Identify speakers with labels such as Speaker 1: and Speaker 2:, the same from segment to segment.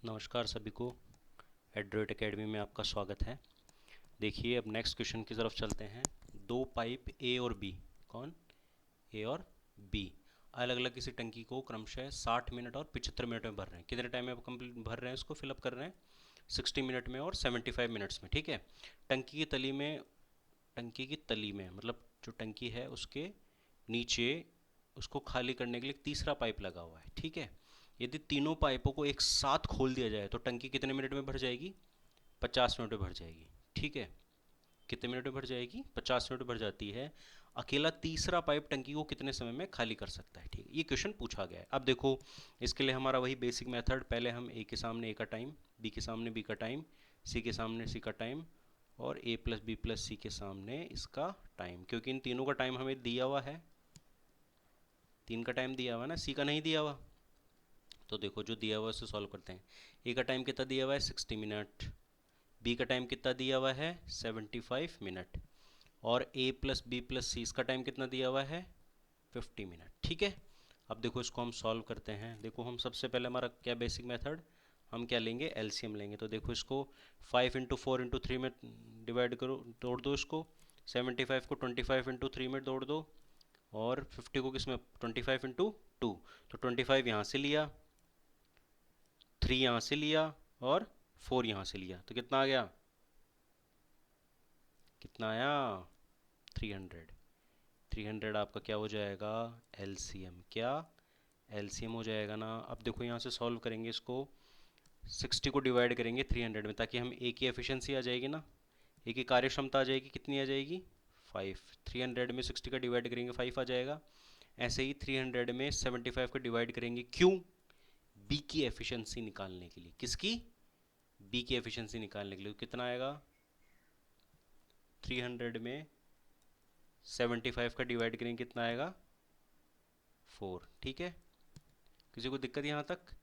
Speaker 1: नमस्कार सभी को। एड्रोइट एकेडमी में आपका स्वागत है। देखिए अब नेक्स्ट क्वेश्चन की तरफ चलते हैं। दो पाइप ए और बी, कौन ए और बी, अलग अलग किसी टंकी को क्रमशः 60 मिनट और 75 मिनट में भर रहे हैं। कितने टाइम में कंप्लीट भर रहे हैं, इसको फिलअप कर रहे हैं 60 मिनट में और 75 मिनट्स में। ठीक है। टंकी की तली में मतलब जो टंकी है उसके नीचे उसको खाली करने के लिए तीसरा पाइप लगा हुआ है। ठीक है। यदि तीनों पाइपों को एक साथ खोल दिया जाए तो टंकी कितने मिनट में भर जाएगी? 50 मिनट में भर जाएगी। ठीक है। कितने मिनट में भर जाएगी? 50 मिनट में भर जाती है। अकेला तीसरा पाइप टंकी को कितने समय में खाली कर सकता है? ठीक है, ये क्वेश्चन पूछा गया है। अब देखो, इसके लिए हमारा वही बेसिक मेथड, पहले हम ए के सामने ए का टाइम, बी के सामने बी का टाइम, सी के सामने सी का टाइम और ए प्लस बी प्लस सी के सामने इसका टाइम, क्योंकि इन तीनों का टाइम हमें दिया हुआ है। तीन का टाइम दिया हुआ है ना, सी का नहीं दिया हुआ। तो देखो जो दिया हुआ है उसे सॉल्व करते हैं। ए का टाइम कितना दिया हुआ है? 60 मिनट। बी का टाइम कितना दिया हुआ है? 75 मिनट। और ए प्लस बी प्लस सी इसका टाइम कितना दिया हुआ है? 50 मिनट। ठीक है। अब देखो इसको हम सॉल्व करते हैं। देखो हम सबसे पहले हमारा क्या बेसिक मेथड, हम क्या लेंगे? एलसीएम लेंगे। तो देखो इसको 5 इंटू 4 इंटू 3 में डिवाइड करो, तोड़ दो इसको। 75 को 25 इंटू 3 में तोड़ दो और 50 को किस में? 25 इंटू 2। तो 25 यहाँ से लिया, 3 यहाँ से लिया और 4 यहाँ से लिया, तो कितना आ गया? कितना आया? 300। 300 आपका क्या हो जाएगा? एलसीएम। क्या एलसीएम हो जाएगा ना। अब देखो यहाँ से सॉल्व करेंगे इसको, 60 को डिवाइड करेंगे 300 में, ताकि हम ए की एफिशिएंसी आ जाएगी ना, ए की कार्य क्षमता आ जाएगी। कितनी आ जाएगी? 5। 300 में 60 का डिवाइड करेंगे 5 आ जाएगा। ऐसे ही 300 में 75 का डिवाइड करेंगे, क्यों? बी की एफिशिएंसी निकालने के लिए। किसकी? बी की एफिशिएंसी निकालने के लिए। कितना आएगा? 300 में 75 का डिवाइड करेंगे, कितना आएगा? 4। ठीक है। किसी को दिक्कत यहाँ तक?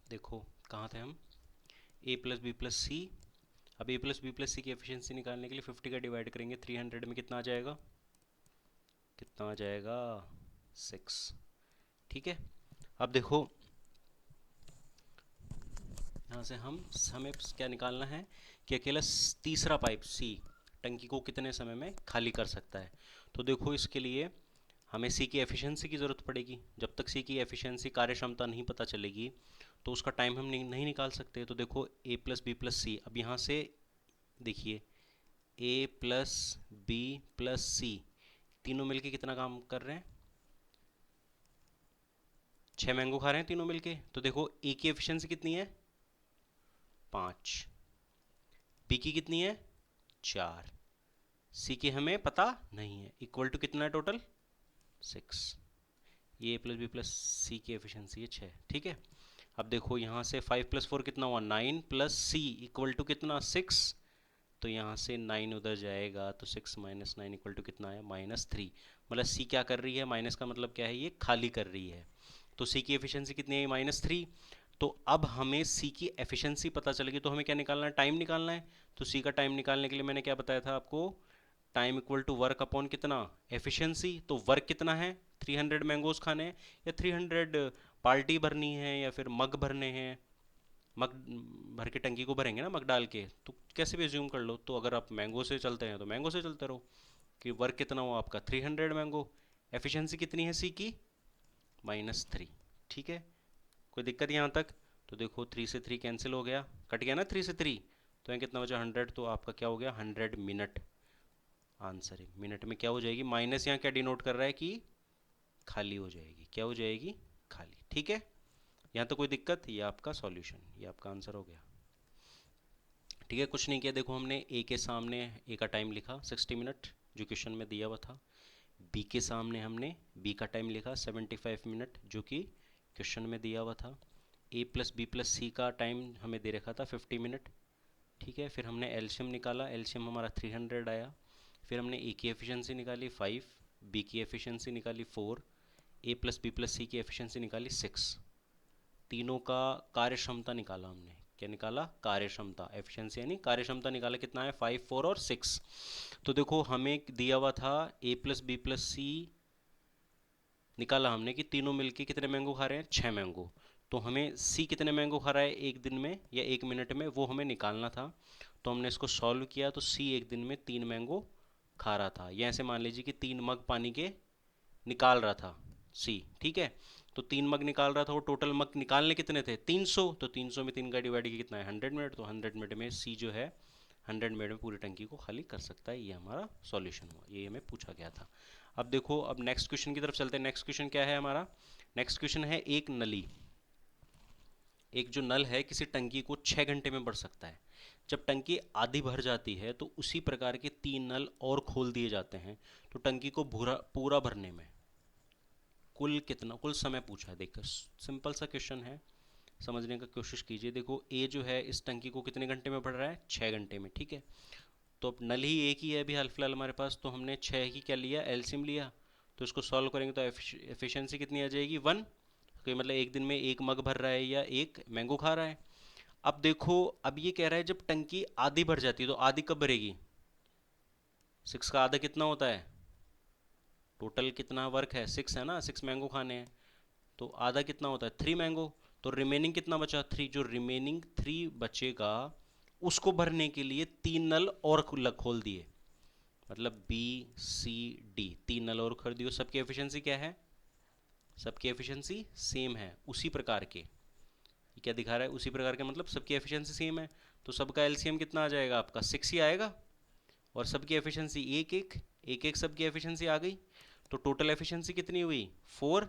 Speaker 1: देखो कहाँ थे हम? ए प्लस बी प्लस सी। अब ए प्लस बी प्लस सी की एफिशिएंसी निकालने के लिए 50 का डिवाइड करेंगे 300 में, कितना आ जाएगा? कितना आ जाएगा? 6। ठीक है। अब देखो यहाँ से हमें क्या निकालना है कि अकेला तीसरा पाइप सी टंकी को कितने समय में खाली कर सकता है। तो देखो इसके लिए हमें सी की एफिशिएंसी की ज़रूरत पड़ेगी। जब तक सी की एफिशिएंसी कार्य क्षमता नहीं पता चलेगी तो उसका टाइम हम नहीं निकाल सकते। तो देखो ए प्लस बी प्लस सी, अब यहाँ से देखिए ए प्लस बी प्लस सी तीनों मिलके कितना काम कर रहे हैं? 6 मैंगो खा रहे हैं तीनों मिलके। तो देखो ए की एफिशिएंसी कितनी है? 5। बी की कितनी है? 4। सी की हमें पता नहीं है। इक्वल टू कितना है टोटल? 6। ये ए प्लस बी प्लस सी की एफिशिएंसी है 6। ठीक है। अब देखो यहाँ से 5 प्लस 4 कितना हुआ? 9 प्लस सी इक्वल टू कितना? 6। तो यहाँ से 9 उधर जाएगा तो 6 माइनस 9 इक्वल टू कितना है? -3। मतलब सी क्या कर रही है? माइनस का मतलब क्या है? ये खाली कर रही है। तो सी की एफिशिएंसी कितनी है? -3। तो अब हमें सी की एफिशिएंसी पता चलेगी तो हमें क्या निकालना है? टाइम निकालना है। तो सी का टाइम निकालने के लिए मैंने क्या बताया था आपको? Time equal to work upon कितना? एफिशिएंसी। तो वर्क कितना है? 300 मैंगोज खाने हैं या 300 बाल्टी भरनी है या फिर मग भरने हैं? मग भर के टंकी को भरेंगे ना, मग डाल के। तो कैसे भी एज्यूम कर लो, तो अगर आप मैंगो से चलते हैं तो मैंगो से चलते रहो कि वर्क कितना हो आपका? 300 मैंगो। एफिशिएंसी कितनी है सी की? -3। ठीक है। कोई दिक्कत यहाँ तक? तो देखो 3 से 3 कैंसिल हो गया, कट गया ना 3 से 3। तो यहाँ कितना बचा? 100। तो आपका क्या हो गया? 100 मिनट। आंसर है मिनट में क्या हो जाएगी? माइनस यहाँ क्या डिनोट कर रहा है कि खाली हो जाएगी। क्या हो जाएगी? खाली। ठीक है। यहाँ तो कोई दिक्कत? ये आपका सॉल्यूशन, ये आपका आंसर हो गया। ठीक है। कुछ नहीं किया। देखो हमने ए के सामने ए का टाइम लिखा 60 मिनट जो क्वेश्चन में दिया हुआ था। बी के सामने हमने बी का टाइम लिखा 75 मिनट जो कि क्वेश्चन में दिया हुआ था। ए प्लस बी प्लस सी का टाइम हमें दे रखा था 50 मिनट। ठीक है। फिर हमने एलसीएम निकाला, एलसीएम हमारा 300 आया। फिर हमने ए की एफिशिएंसी निकाली 5, बी की एफिशिएंसी निकाली 4, ए प्लस बी प्लस सी की एफिशिएंसी निकाली 6। तीनों का कार्य क्षमता निकाला हमने। क्या निकाला? कार्य क्षमता। एफिशिएंसी यानी कार्य क्षमता निकाला। कितना है? 5, 4 और 6। तो देखो हमें दिया हुआ था ए प्लस बी प्लस सी, निकाला हमने कि तीनों मिलके कितने मैंगो खा रहे हैं? 6 मैंगो। तो हमें सी कितने मैंगो खा रहा है एक दिन में या एक मिनट में, वो हमें निकालना था। तो हमने इसको सॉल्व किया तो सी एक दिन में 3 मैंगो खा रहा था, या ऐसे मान लीजिए कि 3 मग पानी के निकाल रहा था सी, ठीक है। तो 3 मग निकाल रहा था, वो टोटल मग निकालने कितने थे 300, तो 300 में 3 का डिवाइड किया कितना है 100 मिनट, तो 100 मिनट में सी जो है 100 मिनट में पूरी टंकी को खाली कर सकता है। ये हमारा सॉल्यूशन हुआ, ये हमें पूछा गया था। अब देखो, अब नेक्स्ट क्वेश्चन की तरफ चलते हैं। नेक्स्ट क्वेश्चन क्या है हमारा? नेक्स्ट क्वेश्चन है एक नली, एक जो नल है किसी टंकी को 6 घंटे में भर सकता है। जब टंकी आधी भर जाती है तो उसी प्रकार के 3 नल और खोल दिए जाते हैं, तो टंकी को पूरा भरने में कुल समय पूछा है। देखो सिंपल सा क्वेश्चन है, समझने का कोशिश कीजिए। देखो ए जो है इस टंकी को कितने घंटे में भर रहा है 6 घंटे में, ठीक है। तो अब नल ही एक ही है अभी हाल फिलहाल हमारे पास, तो हमने 6 की क्या लिया एलसीएम लिया। तो इसको सॉल्व करेंगे तो एफिशिएंसी कितनी आ जाएगी 1, तो मतलब एक दिन में 1 मग भर रहा है या 1 मैंगो खा रहा है। अब देखो, अब ये कह रहा है जब टंकी आधी भर जाती है तो आधी कब भरेगी? 6 का आधा कितना होता है? टोटल कितना वर्क है 6 है ना, 6 मैंगो खाने हैं, तो आधा कितना होता है 3 मैंगो। तो रिमेनिंग कितना बचा 3, जो रिमेनिंग 3 बचेगा उसको भरने के लिए 3 नल और खोल दिए, मतलब बी सी डी 3 नल और कर दियो। सबकी एफिशिएंसी क्या है? सबकी एफिशिएंसी सेम है उसी प्रकार के। ये क्या दिखा रहा है उसी प्रकार के, मतलब सबकी एफिशिएंसी सेम है। तो सबका एलसीएम कितना आ जाएगा आपका 6 ही आएगा, और सबकी एफिशिएंसी एक एक सबकी एफिशिएंसी आ गई। तो टोटल एफिशिएंसी कितनी हुई 4,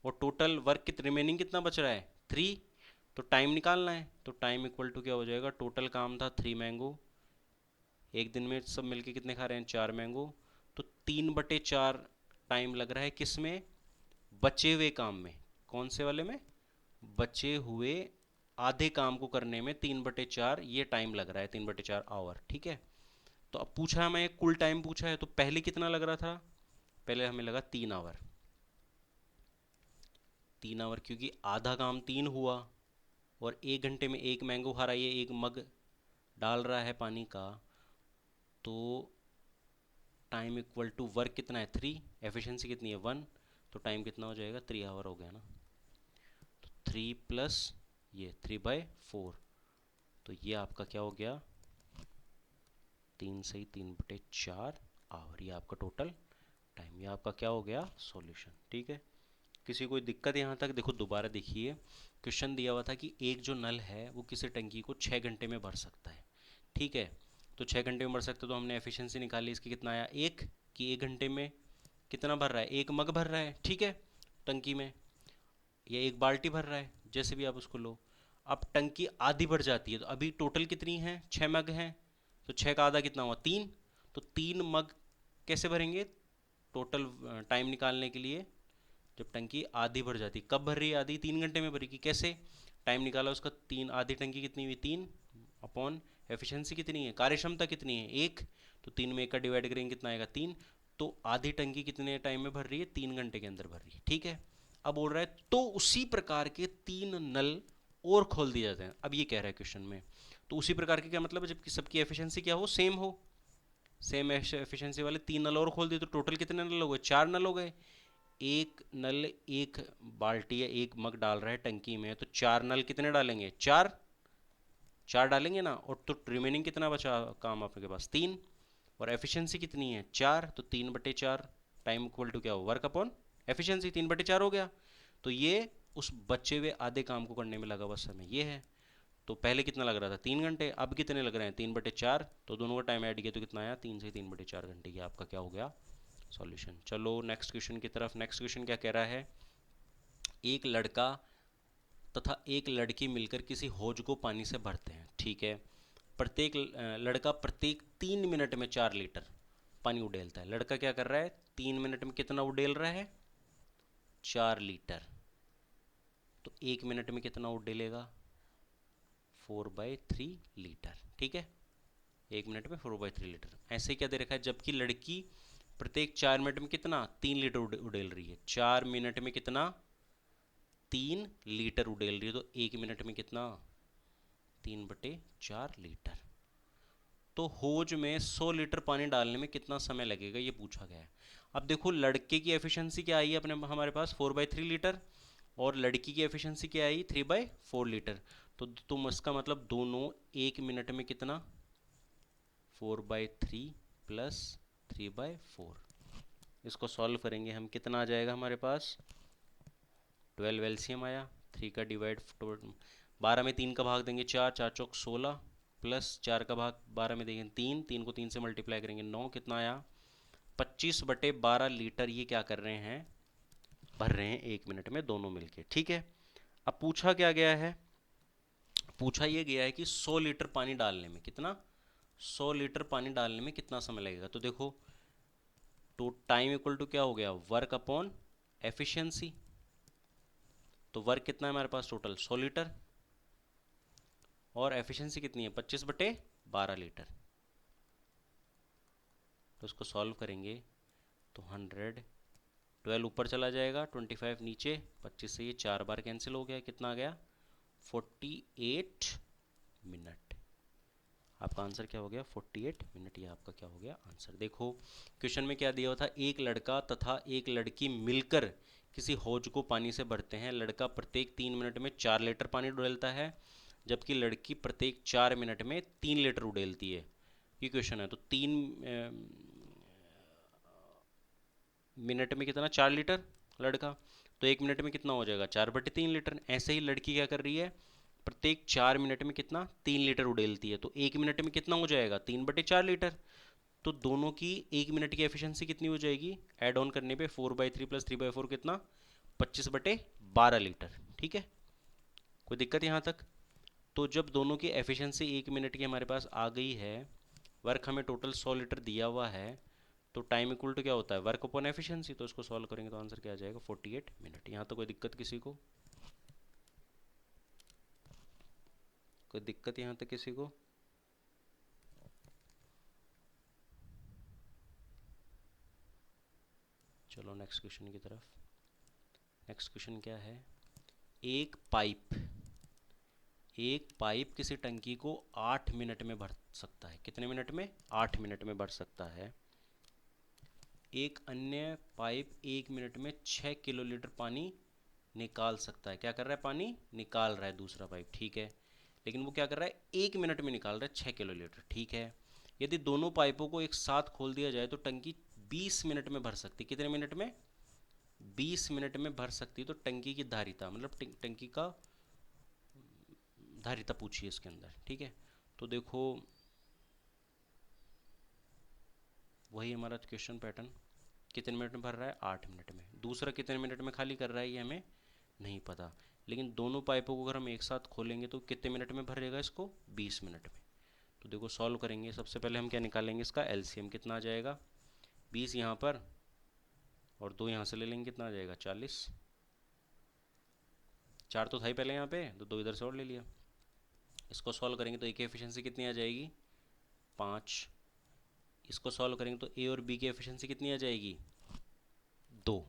Speaker 1: और टोटल वर्क रिमेनिंग कितना बच रहा है 3। तो टाइम निकालना है, तो टाइम इक्वल टू क्या हो जाएगा, टोटल काम था 3 मैंगो, एक दिन में सब मिलके कितने खा रहे हैं 4 मैंगो, तो 3/4 टाइम लग रहा है किस में? बचे हुए काम में। कौन से वाले में? बचे हुए आधे काम को करने में 3/4 ये टाइम लग रहा है, 3/4 आवर, ठीक है। तो अब पूछा हमें कुल टाइम पूछा है, तो पहले कितना लग रहा था? पहले हमें लगा 3 आवर, 3 आवर क्योंकि आधा काम 3 हुआ, और 1 घंटे में 1 मैंगो खा रहा है, ये 1 मग डाल रहा है पानी का, तो टाइम इक्वल टू वर्क कितना है 3, एफिशिएंसी कितनी है 1, तो टाइम कितना हो जाएगा 3 आवर हो गया ना। तो 3 प्लस ये 3/4, तो ये आपका क्या हो गया 3 से 3/4 आवर, ये आपका टोटल टाइम, ये आपका क्या हो गया सॉल्यूशन, ठीक है। किसी कोई दिक्कत यहाँ तक? देखो दोबारा देखिए, क्वेश्चन दिया हुआ था कि एक जो नल है वो किसी टंकी को 6 घंटे में भर सकता है, ठीक है। तो 6 घंटे में भर सकते, तो हमने एफिशिएंसी निकाली, इसकी कितना आया 1, कि 1 घंटे में कितना भर रहा है 1 मग भर रहा है, ठीक है, टंकी में, या 1 बाल्टी भर रहा है, जैसे भी आप उसको लो। अब टंकी आधी भर जाती है, तो अभी टोटल कितनी है 6 मग हैं, तो 6 का आधा कितना हुआ 3, तो 3 मग कैसे भरेंगे टोटल टाइम निकालने के लिए? जब टंकी आधी भर जाती, कब भर रही है आधी? 3 घंटे में भरेगी, कैसे? टाइम निकाला उसका 3, आधी टंकी कितनी हुई 3 अपॉन एफिशिएंसी कितनी है, कार्यक्षमता कितनी है 1, तो 3 में 1 का डिवाइड करेंगे कितना आएगा 3, तो आधी टंकी कितने टाइम में भर रही है 3 घंटे के अंदर भर रही है, ठीक है। अब बोल रहा है तो उसी प्रकार के 3 नल और खोल दिए जाते हैं, अब ये कह रहा है क्वेश्चन में। तो उसी प्रकार के क्या मतलब है, जबकि सबकी एफिशिएंसी क्या हो सेम हो, सेम एफिशिएंसी वाले 3 नल और खोल दिए, तो टोटल कितने नल हो गए 4 नल हो गए। एक नल 1 बाल्टी या 1 मग डाल रहा है टंकी में, तो 4 नल कितने डालेंगे 4, 4 डालेंगे ना, और तो रिमेनिंग कितना बचा काम आपके पास 3, और एफिशिएंसी कितनी है 4, तो 3/4 टाइम इक्वल टू क्या हो वर्क अपॉन एफिशिएंसी, 3/4 हो गया। तो ये उस बचे हुए आधे काम को करने में लगा हुआ समय ये है। तो पहले कितना लग रहा था 3 घंटे, अब कितने लग रहे हैं 3/4, तो दोनों का टाइम ऐड किया तो कितना आया 3 से 3/4 घंटे, ये आपका क्या हो गया सॉल्यूशन। चलो नेक्स्ट क्वेश्चन की तरफ। नेक्स्ट क्वेश्चन क्या कह रहा है, एक लड़का तथा एक लड़की मिलकर किसी हौज को पानी से भरते हैं, ठीक है। प्रत्येक लड़का प्रत्येक 3 मिनट में 4 लीटर पानी उड़ेलता है। लड़का क्या कर रहा है 3 मिनट में कितना उड़ेल रहा है 4 लीटर, तो 1 मिनट में कितना उड़ेलेगा 4/3 लीटर, ठीक है। 1 मिनट में 4/3 लीटर, ऐसे क्या दे रखा है, जबकि लड़की प्रत्येक 4 मिनट में कितना 3 लीटर उड़ेल रही है, 4 मिनट में कितना 3 लीटर उड़ेल रही है, तो 1 मिनट में कितना 3/4 लीटर। तो होज में 100 लीटर पानी डालने में कितना समय लगेगा ये पूछा गया है। अब देखो लड़के की एफिशिएंसी क्या आई है अपने हमारे पास 4/3 लीटर, और लड़की की एफिशिएंसी क्या आई 3/4 लीटर। तो तुम इसका मतलब दोनों 1 मिनट में कितना 4/3 प्लस 3/4, इसको सॉल्व करेंगे हम, कितना आ जाएगा हमारे पास 12 एलसीएम आया। 3 का डिवाइड 12 में 3 का भाग देंगे 4, 4 चौक 16 प्लस 4 का भाग 12 में देंगे 3, 3 को 3 से मल्टीप्लाई करेंगे 9, कितना आया 25/12 लीटर। ये क्या कर रहे हैं भर रहे हैं 1 मिनट में दोनों मिलके। ठीक है, अब पूछा क्या गया है, पूछा ये गया है कि 100 लीटर पानी डालने में कितना 100 लीटर पानी डालने में कितना समय लगेगा। तो देखो तो टाइम इक्वल टू क्या हो गया वर्क अपॉन एफिशिएंसी। तो वर्क कितना है हमारे पास टोटल 100 लीटर और एफिशिएंसी कितनी है 25/12 लीटर। तो इसको सॉल्व करेंगे तो 100, 12 ऊपर चला जाएगा 25 नीचे, 25 से ये 4 बार कैंसिल हो गया, कितना आ गया 48 मिनट। आपका आंसर क्या हो गया 48 मिनट, ये आपका क्या हो गया आंसर। देखो क्वेश्चन में क्या दिया हुआ था, एक लड़का तथा एक लड़की मिलकर किसी हौज को पानी से भरते हैं। लड़का प्रत्येक 3 मिनट में 4 लीटर पानी उड़ेलता है, जबकि लड़की प्रत्येक 4 मिनट में 3 लीटर उड़ेलती है। ये क्वेश्चन है, तो 3 मिनट में कितना 4 लीटर लड़का, तो 1 मिनट में कितना हो जाएगा 4/3 लीटर। ऐसे ही लड़की क्या कर रही है प्रत्येक 4 मिनट में कितना 3 लीटर उड़ेलती है, तो 1 मिनट में कितना हो जाएगा 3/4 लीटर। तो दोनों की 1 मिनट की एफिशिएंसी कितनी हो जाएगी ऐड ऑन करने पे 4/3 प्लस 3/4 कितना 25/12 लीटर। ठीक है, कोई दिक्कत यहाँ तक। तो जब दोनों की एफिशिएंसी 1 मिनट की हमारे पास आ गई है, वर्क हमें टोटल 100 लीटर दिया हुआ है, तो टाइम इक्वल टू क्या होता है वर्क अपॉन एफिशिएंसी। तो इसको सॉल्व करेंगे तो आंसर क्या आ जाएगा 48 मिनट। यहाँ तो कोई दिक्कत किसी को, कोई दिक्कत यहाँ तक किसी को। चलो नेक्स्ट क्वेश्चन की तरफ। नेक्स्ट क्वेश्चन क्या है, एक पाइप किसी टंकी को 8 मिनट में भर सकता है। कितने मिनट में 8 मिनट में भर सकता है। एक अन्य पाइप 1 मिनट में 6 किलोलीटर पानी निकाल सकता है। क्या कर रहा है पानी निकाल रहा है दूसरा पाइप, ठीक है, लेकिन वो क्या कर रहा है 1 मिनट में निकाल रहा है 6 किलोलीटर। ठीक है, यदि दोनों पाइपों को एक साथ खोल दिया जाए तो टंकी 20 मिनट में भर सकती। कितने मिनट में 20 मिनट में भर सकती। तो टंकी की धारिता मतलब टंकी का धारिता पूछिए इसके अंदर। ठीक है, तो देखो वही हमारा क्वेश्चन पैटर्न, कितने मिनट में भर रहा है 8 मिनट में, दूसरा कितने मिनट में खाली कर रहा है ये हमें नहीं पता, लेकिन दोनों पाइपों को अगर हम एक साथ खोलेंगे तो कितने मिनट में भरेगा इसको 20 मिनट में। तो देखो सॉल्व करेंगे, सबसे पहले हम क्या निकालेंगे इसका एलसीएम, कितना आ जाएगा 20 यहाँ पर और 2 यहाँ से ले लेंगे, कितना आ जाएगा 40। 4 तो था ही पहले यहाँ पे, तो 2 इधर से और ले लिया। इसको सॉल्व करेंगे तो ए की एफिशिएंसी कितनी आ जाएगी 5। इसको सॉल्व करेंगे तो ए और बी की एफिशिएंसी कितनी आ जाएगी 2।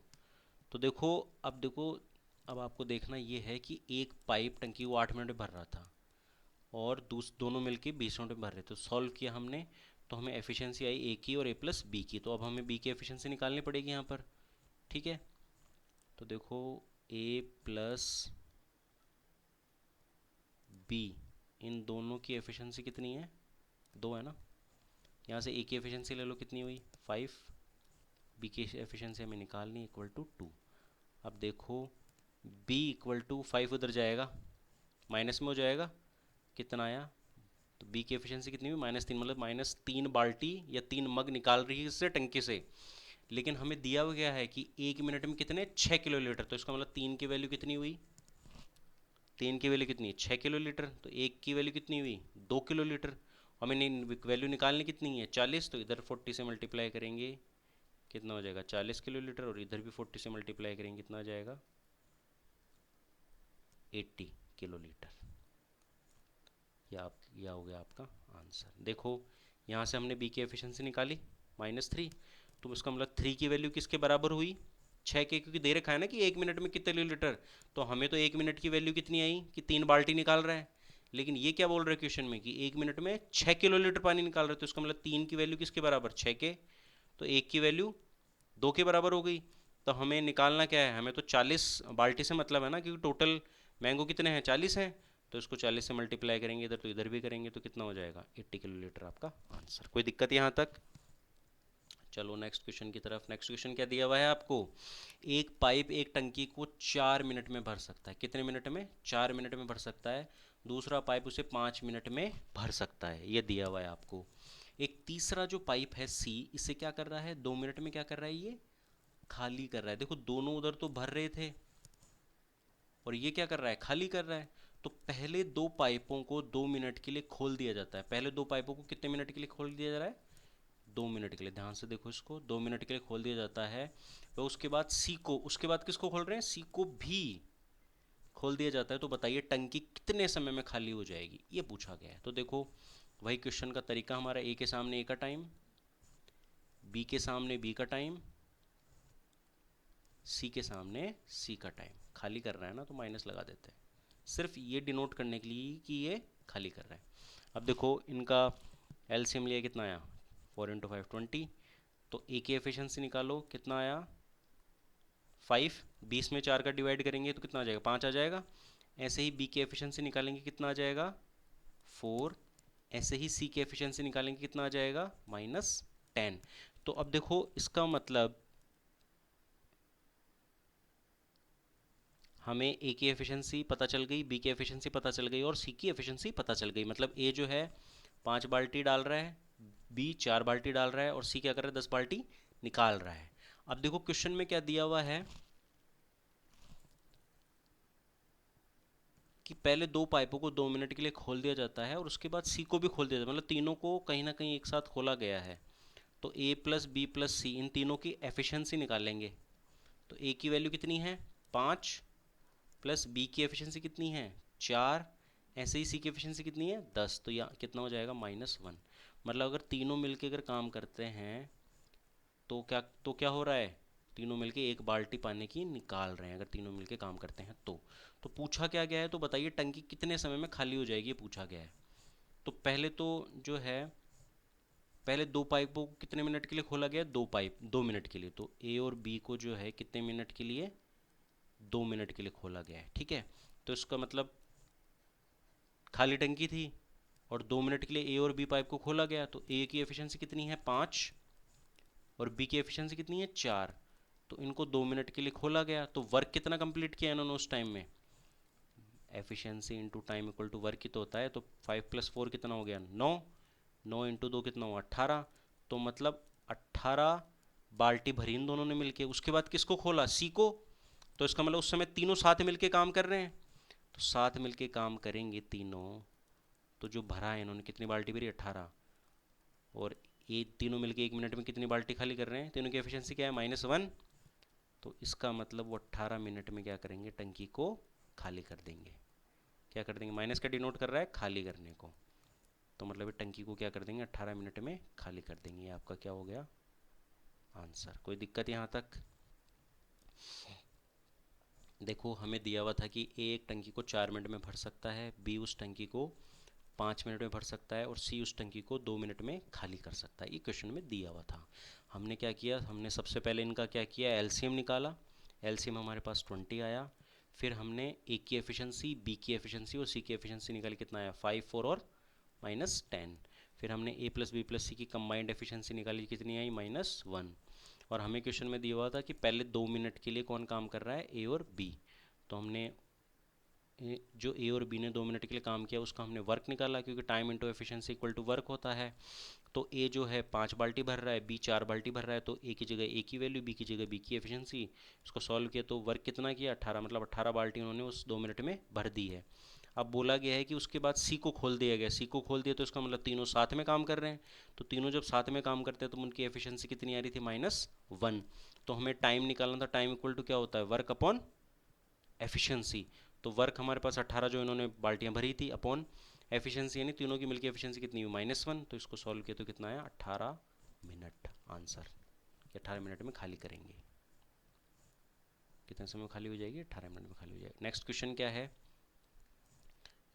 Speaker 1: तो देखो अब आपको देखना ये है कि एक पाइप टंकी को 8 मिनट में भर रहा था और दोनों मिलके 20 मिनट में भर रहे। तो सॉल्व किया हमने तो हमें एफिशिएंसी आई ए की और ए प्लस बी की। तो अब हमें बी की एफिशिएंसी निकालनी पड़ेगी यहाँ पर। ठीक है, तो देखो ए प्लस बी इन दोनों की एफिशिएंसी कितनी है 2 है ना। यहाँ से ए की एफिशिएंसी ले लो, कितनी हुई 5, बी की एफिशिएंसी हमें निकालनी इक्वल टू 2। अब देखो b इक्वल टू 5 उधर जाएगा माइनस में हो जाएगा, कितना आया, तो b की एफिशिएंसी कितनी हुई -3, मतलब -3 बाल्टी या 3 मग निकाल रही है इससे टंकी से। लेकिन हमें दिया हुआ क्या है कि 1 मिनट में कितने 6 किलोलीटर, तो इसका मतलब 3 की वैल्यू कितनी हुई, 3 की वैल्यू कितनी है 6 किलोलीटर, तो 1 की वैल्यू कितनी हुई 2 किलोलीटर। हमें वैल्यू निकालनी कितनी है 40, तो इधर 40 से मल्टीप्लाई करेंगे कितना हो जाएगा 40 किलोलीटर, और इधर भी 40 से मल्टीप्लाई करेंगे कितना आ जाएगा 80 किलोलीटर। यह हो गया आपका आंसर। देखो यहाँ से हमने बी की एफिशिएंसी निकाली -3, तो इसका मतलब 3 की वैल्यू किसके बराबर हुई 6 के, क्योंकि दे रखा है ना कि 1 मिनट में कितने लीटर। तो हमें तो 1 मिनट की वैल्यू कितनी आई कि 3 बाल्टी निकाल रहा है, लेकिन ये क्या बोल रहा है क्वेश्चन में कि 1 मिनट में 6 किलोलीटर पानी निकाल रहे, तो इसका मतलब 3 की वैल्यू किसके बराबर 6 के, तो 1 की वैल्यू 2 के बराबर हो गई। तो हमें निकालना क्या है, हमें तो 40 बाल्टी से मतलब है ना, क्योंकि टोटल मैंगो कितने हैं, 40 हैं। तो इसको 40 से मल्टीप्लाई करेंगे इधर तो इधर भी करेंगे, तो कितना हो जाएगा 80 किलोलीटर आपका आंसर। कोई दिक्कत यहाँ तक? चलो नेक्स्ट क्वेश्चन की तरफ। नेक्स्ट क्वेश्चन क्या दिया हुआ है आपको, एक पाइप एक टंकी को 4 मिनट में भर सकता है। कितने मिनट में? 4 मिनट में भर सकता है। दूसरा पाइप उसे 5 मिनट में भर सकता है, ये दिया हुआ है आपको। एक तीसरा जो पाइप है सी, इसे क्या कर रहा है, 2 मिनट में क्या कर रहा है, ये खाली कर रहा है। देखो दोनों उधर तो भर रहे थे और ये क्या कर रहा है, खाली कर रहा है। तो पहले दो पाइपों को 2 मिनट के लिए खोल दिया जाता है। पहले दो पाइपों को कितने मिनट के लिए खोल दिया जा रहा है, 2 मिनट के लिए। ध्यान से देखो इसको, 2 मिनट के लिए खोल दिया जाता है। तो उसके बाद सी को, उसके बाद किसको खोल रहे हैं, सी को भी खोल दिया जाता है। तो बताइए टंकी कितने समय में खाली हो जाएगी, ये पूछा गया है। तो देखो वही क्वेश्चन का तरीका हमारा, ए के सामने ए का टाइम, बी के सामने बी का टाइम, सी के सामने सी का टाइम। खाली कर रहा है ना तो माइनस लगा देते हैं, सिर्फ ये डिनोट करने के लिए कि ये खाली कर रहा है। अब देखो इनका एलसीएम लिया, कितना आया, 4 × 5 20। तो ए की एफिशिएंसी निकालो, कितना आया 5। 20 में 4 का डिवाइड करेंगे तो कितना आ जाएगा, 5 आ जाएगा। ऐसे ही बी की एफिशिएंसी निकालेंगे, कितना आ जाएगा 4। ऐसे ही सी की एफिशिएंसी निकालेंगे, कितना आ जाएगा -10। तो अब देखो इसका मतलब हमें ए की एफिशिएंसी पता चल गई, बी की एफिशिएंसी पता चल गई और सी की एफिशिएंसी पता चल गई। मतलब ए जो है 5 बाल्टी डाल रहा है, बी 4 बाल्टी डाल रहा है और सी क्या कर रहा है, 10 बाल्टी निकाल रहा है। अब देखो क्वेश्चन में क्या दिया हुआ है कि पहले दो पाइपों को 2 मिनट के लिए खोल दिया जाता है और उसके बाद सी को भी खोल दिया जाता है, मतलब तीनों को कहीं ना कहीं एक साथ खोला गया है। तो ए प्लस बी प्लस सी, इन तीनों की एफिशिएंसी निकालेंगे। तो ए की वैल्यू कितनी है 5, प्लस बी की एफिशिएंसी कितनी है 4, ऐसे ही सी की एफिशिएंसी कितनी है 10। तो यहाँ कितना हो जाएगा -1। मतलब अगर तीनों मिलके अगर काम करते हैं तो क्या हो रहा है, तीनों मिलके एक बाल्टी पानी की निकाल रहे हैं, अगर तीनों मिलके काम करते हैं तो पूछा क्या गया है, तो बताइए टंकी कितने समय में खाली हो जाएगी, ये पूछा गया है। तो पहले तो जो है, पहले दो पाइपों को कितने मिनट के लिए खोला गया, दो पाइप 2 मिनट के लिए। तो ए और बी को जो है कितने मिनट के लिए, 2 मिनट के लिए खोला गया है, ठीक है। तो इसका मतलब खाली टंकी थी और 2 मिनट के लिए ए और बी पाइप को खोला गया। तो ए की एफिशिएंसी कितनी है 5 और बी की एफिशिएंसी कितनी है 4। तो इनको 2 मिनट के लिए खोला गया, तो वर्क कितना कंप्लीट किया इन्होंने उस टाइम में, efficiency into time equal to work ही तो होता है। तो 5 + 4 कितना हो गया 9, 9 × 2 कितना हुआ 18। तो मतलब 18 बाल्टी भरी इन दोनों ने मिलके। उसके बाद किसको खोला, सी को। तो इसका मतलब उस समय तीनों साथ मिलके काम कर रहे हैं, तो साथ मिलके काम करेंगे तीनों। तो जो भरा है इन्होंने, कितनी बाल्टी भरी 18, और ये तीनों मिलके 1 मिनट में कितनी बाल्टी खाली कर रहे हैं, तीनों की एफिशिएंसी क्या है -1। तो इसका मतलब वो 18 मिनट में क्या करेंगे, टंकी को खाली कर देंगे। क्या कर देंगे, माइनस का डिनोट कर रहा है खाली करने को, तो मतलब ये टंकी को क्या कर देंगे 18 मिनट में खाली कर देंगे। ये आपका क्या हो गया आंसर। कोई दिक्कत यहाँ तक? देखो हमें दिया हुआ था कि ए एक टंकी को 4 मिनट में भर सकता है, बी उस टंकी को 5 मिनट में भर सकता है और सी उस टंकी को 2 मिनट में खाली कर सकता है। ये क्वेश्चन में दिया हुआ था। हमने क्या किया, हमने सबसे पहले इनका क्या किया, एलसीएम निकाला। एलसीएम हमारे पास 20 आया। फिर हमने ए की एफिशिएंसी, बी की एफिशिएंसी और सी की एफिशिएंसी निकाली, कितना आया 5, 4 और -10। फिर हमने ए प्लस बी प्लस सी की कंबाइंड एफिशिएंसी निकाली, कितनी आई -1। और हमें क्वेश्चन में दिया हुआ था कि पहले 2 मिनट के लिए कौन काम कर रहा है, ए और बी। तो हमने जो ए और बी ने 2 मिनट के लिए काम किया उसका हमने वर्क निकाला, क्योंकि time into efficiency equal to work होता है। तो ए जो है 5 बाल्टी भर रहा है, बी 4 बाल्टी भर रहा है, तो ए की जगह ए की वैल्यू, बी की जगह बी की एफिशिएंसी। इसको सॉल्व किया तो वर्क कितना किया 18, मतलब 18 बाल्टी उन्होंने उस 2 मिनट में भर दी है। अब बोला गया है कि उसके बाद सी को खोल दिया गया, सी को खोल दिया तो इसका मतलब तीनों साथ में काम कर रहे हैं। तो तीनों जब साथ में काम करते हैं तो उनकी एफिशिएंसी कितनी आ रही थी -1। तो हमें टाइम निकालना था, टाइम इक्वल टू क्या होता है, वर्क अपॉन एफिशिएंसी। तो वर्क हमारे पास 18 जो इन्होंने बाल्टियां भरी थी अपॉन एफिशिएंसी, यानी तीनों की मिलकर एफिशिएंसी कितनी हुई -1। तो इसको सॉल्व किया तो कितना आया 18 मिनट आंसर। 18 मिनट में खाली करेंगे, कितने समय में खाली हो जाएगी, 18 मिनट में खाली हो जाएगी। नेक्स्ट क्वेश्चन क्या है,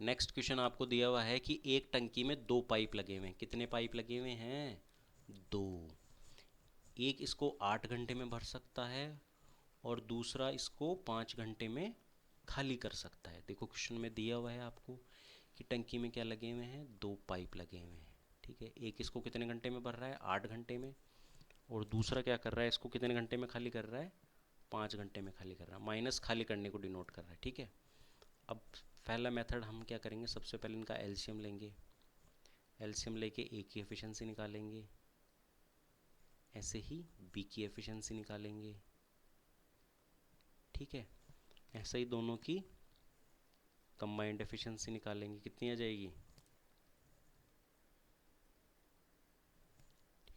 Speaker 1: नेक्स्ट क्वेश्चन आपको दिया हुआ है कि एक टंकी में 2 पाइप लगे हुए हैं। कितने पाइप लगे हुए हैं, 2। एक इसको 8 घंटे में भर सकता है और दूसरा इसको 5 घंटे में खाली कर सकता है। देखो क्वेश्चन में दिया हुआ है आपको कि टंकी में क्या लगे हुए हैं, 2 पाइप लगे हुए हैं। ठीक है, एक इसको कितने घंटे में भर रहा है, 8 घंटे में, और दूसरा क्या कर रहा है, इसको कितने घंटे में खाली कर रहा है, 5 घंटे में खाली कर रहा है। माइनस खाली करने को डिनोट कर रहा है। ठीक है, अब पहला मेथड हम क्या करेंगे, सबसे पहले इनका एलसीएम लेंगे। एलसीएम लेके ए की एफिशिएंसी निकालेंगे, ऐसे ही बी की एफिशिएंसी निकालेंगे। ठीक है, ऐसे ही दोनों की कंबाइंड एफिशिएंसी निकालेंगे, कितनी आ जाएगी।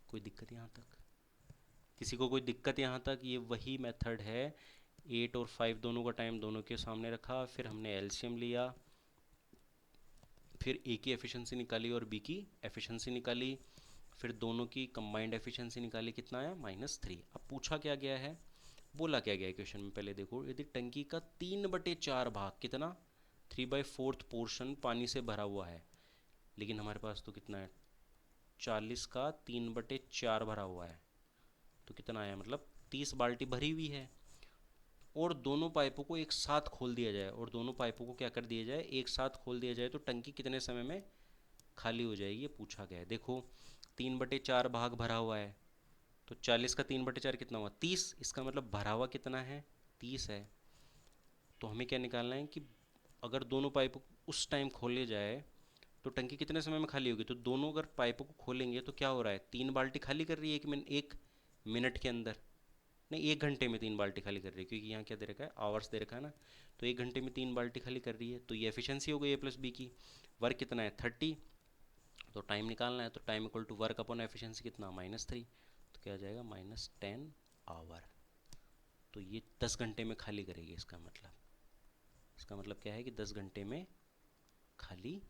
Speaker 1: कोई दिक्कत यहाँ तक, किसी को कोई दिक्कत यहाँ तक। ये वही मेथड है, 8 और 5 दोनों का टाइम दोनों के सामने रखा, फिर हमने एलसीएम लिया, फिर ए की एफिशिएंसी निकाली और बी की एफिशिएंसी निकाली, फिर दोनों की कंबाइंड एफिशिएंसी निकाली, कितना आया, -3। अब पूछा क्या गया है, बोला क्या गया है क्वेश्चन में, पहले देखो, यदि टंकी का 3/4 भाग, कितना, 3/4 पोर्शन पानी से भरा हुआ है, लेकिन हमारे पास तो कितना है, 40 का 3/4 भरा हुआ है, तो कितना आया, मतलब 30 बाल्टी भरी हुई है, और दोनों पाइपों को एक साथ खोल दिया जाए, और दोनों पाइपों को क्या कर दिया जाए, एक साथ खोल दिया जाए, तो टंकी कितने समय में खाली हो जाएगी, ये पूछा गया है। देखो 3/4 भाग भरा हुआ है, तो 40 का 3/4 कितना हुआ, 30, इसका मतलब भरा हुआ कितना है, 30 है। तो हमें क्या निकालना है कि अगर दोनों पाइपों को उस टाइम खोले जाए तो टंकी कितने समय में खाली होगी। तो दोनों अगर पाइपों को खोलेंगे तो क्या हो रहा है, 3 बाल्टी खाली कर रही है 1 मिनट के अंदर, नहीं 1 घंटे में 3 बाल्टी खाली कर रही है, क्योंकि यहाँ क्या दे रखा है, आवर्स दे रखा है ना। तो 1 घंटे में 3 बाल्टी खाली कर रही है, तो ये एफिशिएंसी हो गई A+B की। वर्क कितना है, 30, तो टाइम निकालना है, तो time equal to work upon efficiency कितना, -3, तो क्या आ जाएगा, -10 आवर। तो ये 10 घंटे में खाली करेगी, इसका मतलब क्या है कि 10 घंटे में खाली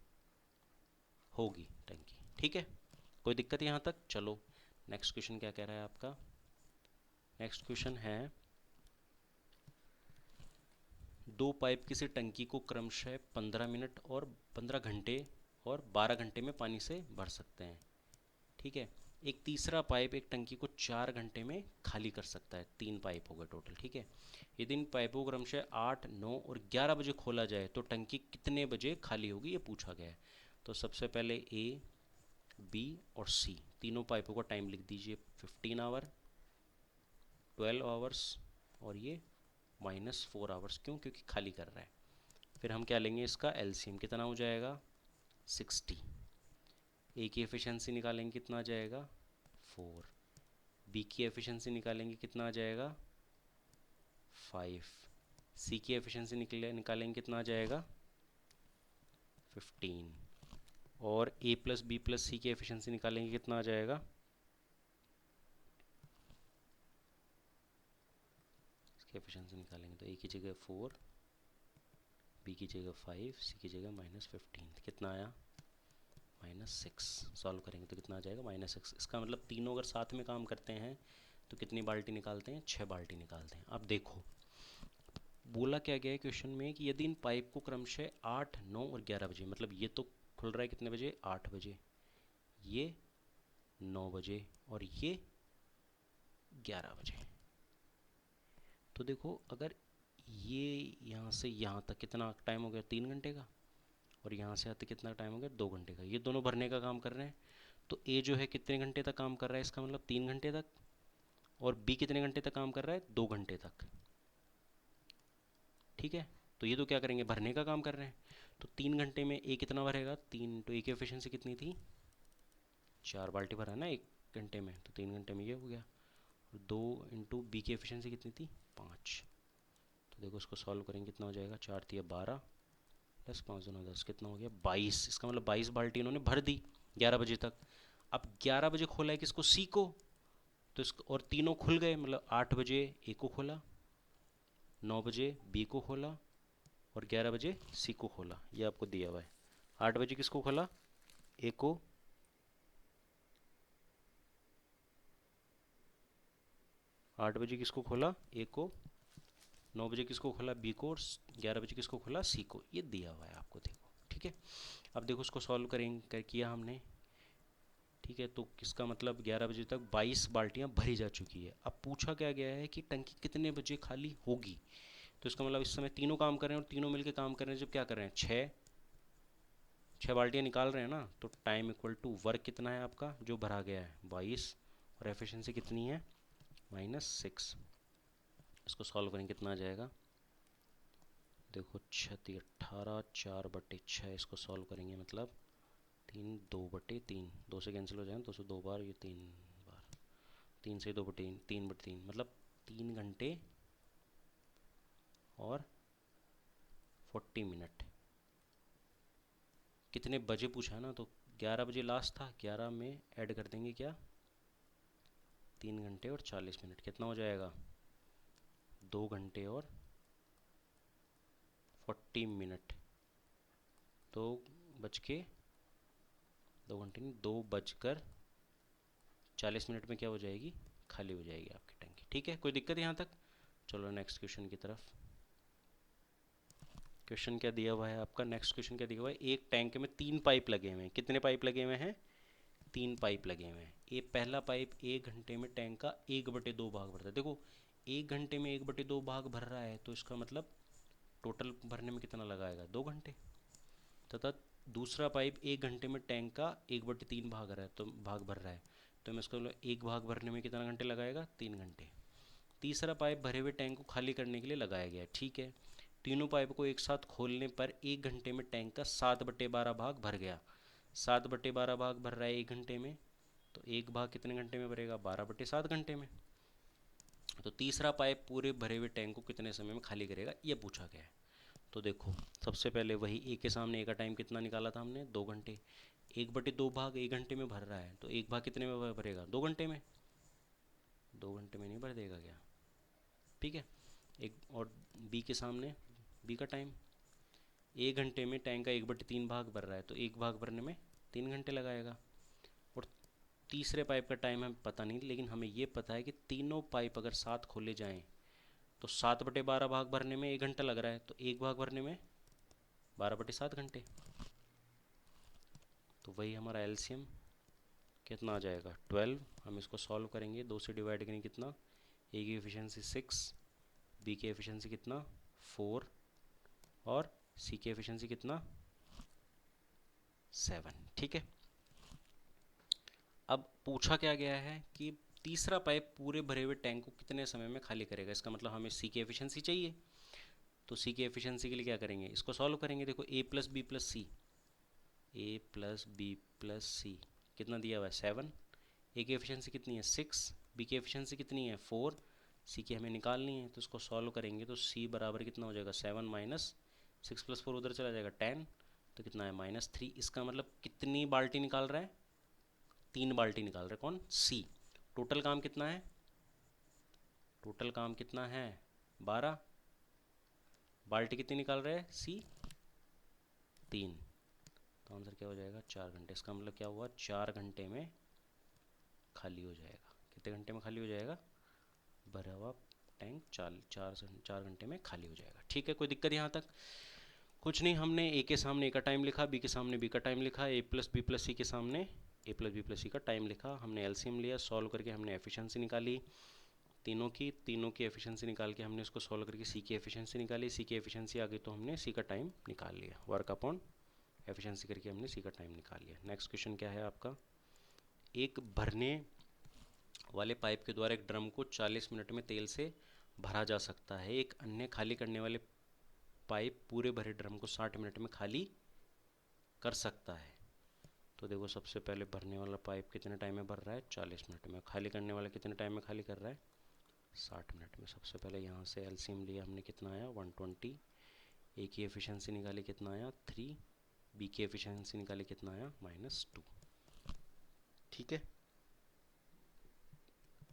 Speaker 1: होगी टंकी। ठीक है, कोई दिक्कत यहाँ तक। चलो नेक्स्ट क्वेश्चन क्या कह रहा है आपका, नेक्स्ट क्वेश्चन है, 2 पाइप किसी टंकी को क्रमशः 15 मिनट और 15 घंटे और 12 घंटे में पानी से भर सकते हैं। ठीक है, एक तीसरा पाइप एक टंकी को 4 घंटे में खाली कर सकता है। 3 पाइप हो गए टोटल। ठीक है, यदि इन पाइपों को क्रमशः 8, 9 और 11 बजे खोला जाए तो टंकी कितने बजे खाली होगी, ये पूछा गया है। तो सबसे पहले ए, बी और सी तीनों पाइपों का टाइम लिख दीजिए, 15 आवर, 12 आवर्स और ये -4 आवर्स। क्यों, क्योंकि खाली कर रहा है। फिर हम क्या लेंगे, इसका एलसीएम कितना हो जाएगा, 60। ए की एफिशिएंसी निकालेंगे, कितना आ जाएगा, 4। बी की एफिशिएंसी निकालेंगे, कितना आ जाएगा, 5। सी की एफिशिएंसी निकालेंगे, कितना आ जाएगा, 15। और A+B+C की एफिशिएंसी निकालेंगे, कितना आ जाएगा, इसकी एफिशिएंसी निकालेंगे तो ए की जगह 4, बी की जगह 5, सी की जगह -15, कितना आया, -6। सॉल्व करेंगे तो कितना आ जाएगा, -6। इसका मतलब तीनों अगर साथ में काम करते हैं तो कितनी बाल्टी निकालते हैं, 6 बाल्टी निकालते हैं। अब देखो बोला क्या गया है क्वेश्चन में कि यदि इन पाइप को क्रमशः 8, 9 और 11 बजे, मतलब ये तो खुल रहा है कितने बजे, 8 बजे, ये 9 बजे और ये 11 बजे। तो देखो अगर ये यहाँ से यहाँ तक कितना टाइम हो गया, 3 घंटे का, और यहाँ से आते कितना टाइम हो गया, 2 घंटे का। ये दोनों भरने का काम कर रहे हैं, तो ए जो है कितने घंटे तक काम कर रहा है, इसका मतलब 3 घंटे तक, और बी कितने घंटे तक काम कर रहा है, 2 घंटे तक। ठीक है, तो ये तो क्या करेंगे, भरने का काम कर रहे हैं। तो 3 घंटे में ए कितना भरेगा, 3, तो ए की एफिशिएंसी कितनी थी, 4 बाल्टी भरा ना 1 घंटे में, तो 3 घंटे में ये हो गया। 2 इंटू बी की एफिशिएंसी कितनी थी, 5। तो देखो इसको सॉल्व करेंगे, कितना हो जाएगा, 4 3 12 प्लस 5 2 10, कितना हो गया, 22। इसका मतलब 22 बाल्टी इन्होंने भर दी 11 बजे तक। अब 11 बजे खोला है किसको, सी को, तो इसको, और तीनों खुल गए, मतलब 8 बजे ए को खोला, 9 बजे बी को खोला और 11 बजे सी को खोला। ये आपको दिया हुआ है। 8 बजे किसको खोला, ए को, 8 बजे किसको खोला, ए को, 9 बजे किसको खोला, बी को, और 11 बजे किसको खोला, सी को। ये दिया हुआ है आपको, देखो। ठीक है, अब देखो उसको सॉल्व करेंगे, किया हमने, ठीक है, तो किसका मतलब 11 बजे तक 22 बाल्टियाँ भरी जा चुकी है। अब पूछा क्या गया है कि टंकी कितने बजे खाली होगी, तो इसका मतलब इस समय तीनों काम कर रहे हैं और तीनों मिलके काम कर रहे हैं। जब क्या कर रहे हैं, छः बाल्टियाँ निकाल रहे हैं ना, तो टाइम इक्वल टू वर्क कितना है आपका जो भरा गया है 22, और एफिशिएंसी कितनी है -6। इसको सॉल्व करेंगे कितना आ जाएगा, देखो 6×18 4/6, इसको सॉल्व करेंगे मतलब 3 2/3, 2 से कैंसिल हो जाए, 2 से 2 बार, ये 3 बार, 3 से 2/3, 3/3 मतलब 3 घंटे और 40 मिनट। कितने बजे पूछा है ना, तो 11 बजे लास्ट था, 11 में ऐड कर देंगे क्या 3 घंटे और 40 मिनट, कितना हो जाएगा 2 घंटे और 40 मिनट। 2 घंटे नहीं, 2 बजकर 40 मिनट में क्या हो जाएगी, खाली हो जाएगी आपकी टंकी। ठीक है, कोई दिक्कत यहाँ तक। चलो नेक्स्ट क्वेश्चन की तरफ। क्वेश्चन क्या दिया हुआ है आपका, नेक्स्ट क्वेश्चन क्या दिया हुआ है, एक टैंक में 3 पाइप लगे हुए हैं। कितने पाइप लगे हुए हैं, 3 पाइप लगे हुए हैं। ये पहला पाइप 1 घंटे में टैंक का 1/2 भाग भरता है। देखो 1 घंटे में 1/2 भाग भर रहा है, तो इसका मतलब टोटल भरने में कितना लगाएगा, 2 घंटे। तथा दूसरा पाइप 1 घंटे में टैंक का 1/3 भाग रहा है, तो भाग भर रहा है, तो मैं इसको एक भाग भरने में कितना घंटे लगाएगा, 3 घंटे। तीसरा पाइप भरे हुए टैंक को खाली करने के लिए लगाया गया है। ठीक है, तीनों पाइप को एक साथ खोलने पर 1 घंटे में टैंक का 7/12 भाग भर गया। 7/12 भाग भर रहा है 1 घंटे में, तो एक भाग कितने घंटे में भरेगा, 12/7 घंटे में। तो तीसरा पाइप पूरे भरे हुए टैंक को कितने समय में खाली करेगा, ये पूछा गया है। तो देखो सबसे पहले वही ए के सामने ए का टाइम कितना निकाला था हमने, 2 घंटे। 1/2 भाग 1 घंटे में भर रहा है, तो एक भाग कितने में भरेगा, 2 घंटे में। 2 घंटे में नहीं भर देगा क्या, ठीक है। एक और बी के सामने बी का टाइम 1 घंटे में टैंक का 1/3 भाग भर रहा है, तो एक भाग भरने में 3 घंटे लगाएगा। और तीसरे पाइप का टाइम हमें पता नहीं, लेकिन हमें ये पता है कि तीनों पाइप अगर साथ खोले जाएं तो 7/12 भाग भरने में 1 घंटा लग रहा है, तो एक भाग भरने में 12/7 घंटे। तो वही हमारा एलसीएम कितना आ जाएगा, 12। हम इसको सॉल्व करेंगे, 2 से डिवाइड करेंगे कितना, ए की एफिशिएंसी 6, बी की एफिशिएंसी कितना 4, और सी की एफिशिएंसी कितना 7। ठीक है, अब पूछा क्या गया है कि तीसरा पाइप पूरे भरे हुए टैंक को कितने समय में खाली करेगा। इसका मतलब हमें सी की एफिशिएंसी चाहिए, तो सी की एफिशिएंसी के लिए क्या करेंगे, इसको सॉल्व करेंगे। देखो ए प्लस बी प्लस सी, ए प्लस बी प्लस सी कितना दिया हुआ है 7, ए की एफिशिएंसी कितनी है 6, बी की एफिशिएंसी कितनी है 4, सी की हमें निकालनी है, तो इसको सॉल्व करेंगे तो सी बराबर कितना हो जाएगा 7 माइनस 6 + 4 उधर चला जाएगा 10, तो कितना है -3। इसका मतलब कितनी बाल्टी निकाल रहा है, 3 बाल्टी निकाल रहा है कौन, सी। टोटल काम कितना है, टोटल काम कितना है 12, बाल्टी कितनी निकाल रहा है सी 3, तो आंसर क्या हो जाएगा 4 घंटे। इसका मतलब क्या हुआ, 4 घंटे में खाली हो जाएगा। कितने घंटे में खाली हो जाएगा, भरा हुआ टैंक 4 घंटे में खाली हो जाएगा। ठीक है, कोई दिक्कत यहाँ तक। कुछ नहीं, हमने ए के सामने ए का टाइम लिखा, बी के सामने बी का टाइम लिखा, ए प्लस बी प्लस सी के सामने ए प्लस बी प्लस सी का टाइम लिखा। हमने एलसीएम लिया, सॉल्व करके हमने एफिशिएंसी निकाली तीनों की एफिशिएंसी निकाल के हमने इसको सॉल्व करके सी की एफिशिएंसी निकाली। सी की एफिशिएंसी आ गई तो हमने सी का टाइम निकाल लिया, वर्क अपॉन एफिशिएंसी करके हमने सी का टाइम निकाल लिया। नेक्स्ट क्वेश्चन क्या है आपका, एक भरने वाले पाइप के द्वारा एक ड्रम को 40 मिनट में तेल से भरा जा सकता है। एक अन्य खाली करने वाले पाइप पूरे भरे ड्रम को 60 मिनट में खाली कर सकता है। तो देखो सबसे पहले भरने वाला पाइप कितने टाइम में भर रहा है, 40 मिनट में। खाली करने वाला कितने टाइम में खाली कर रहा है, 60 मिनट में। सबसे पहले यहाँ से एलसीएम लिया हमने, कितना आया 120, ए की एफिशिएंसी निकाली कितना आया 3, बी की एफिशिएंसी निकाली कितना आया -2। ठीक है,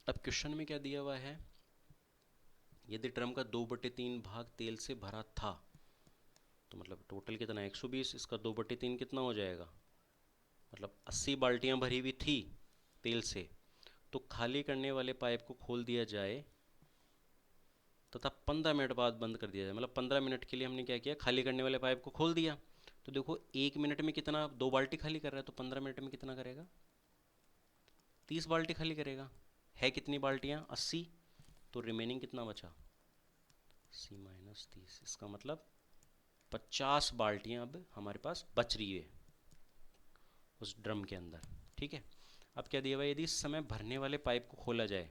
Speaker 1: अब क्वेश्चन में क्या दिया हुआ है, यदि ड्रम का 2/3 भाग तेल से भरा था, तो मतलब टोटल कितना 120, इसका 2/3 कितना हो जाएगा, मतलब 80 बाल्टियां भरी हुई थी तेल से, तो खाली करने वाले पाइप को खोल दिया जाए तथा 15 मिनट बाद बंद कर दिया जाए। मतलब 15 मिनट के लिए हमने क्या किया, खाली करने वाले पाइप को खोल दिया। तो देखो 1 मिनट में कितना, 2 बाल्टी खाली कर रहा है, तो 15 मिनट में कितना करेगा, 30 बाल्टी खाली करेगा। है कितनी बाल्टियाँ? 80। तो रिमेनिंग कितना बचा? 80 - 30। इसका मतलब 50 बाल्टियाँ अब हमारे पास बच रही है उस ड्रम के अंदर। ठीक है। अब क्या दिया हुआ है? यदि इस समय भरने वाले पाइप को खोला जाए।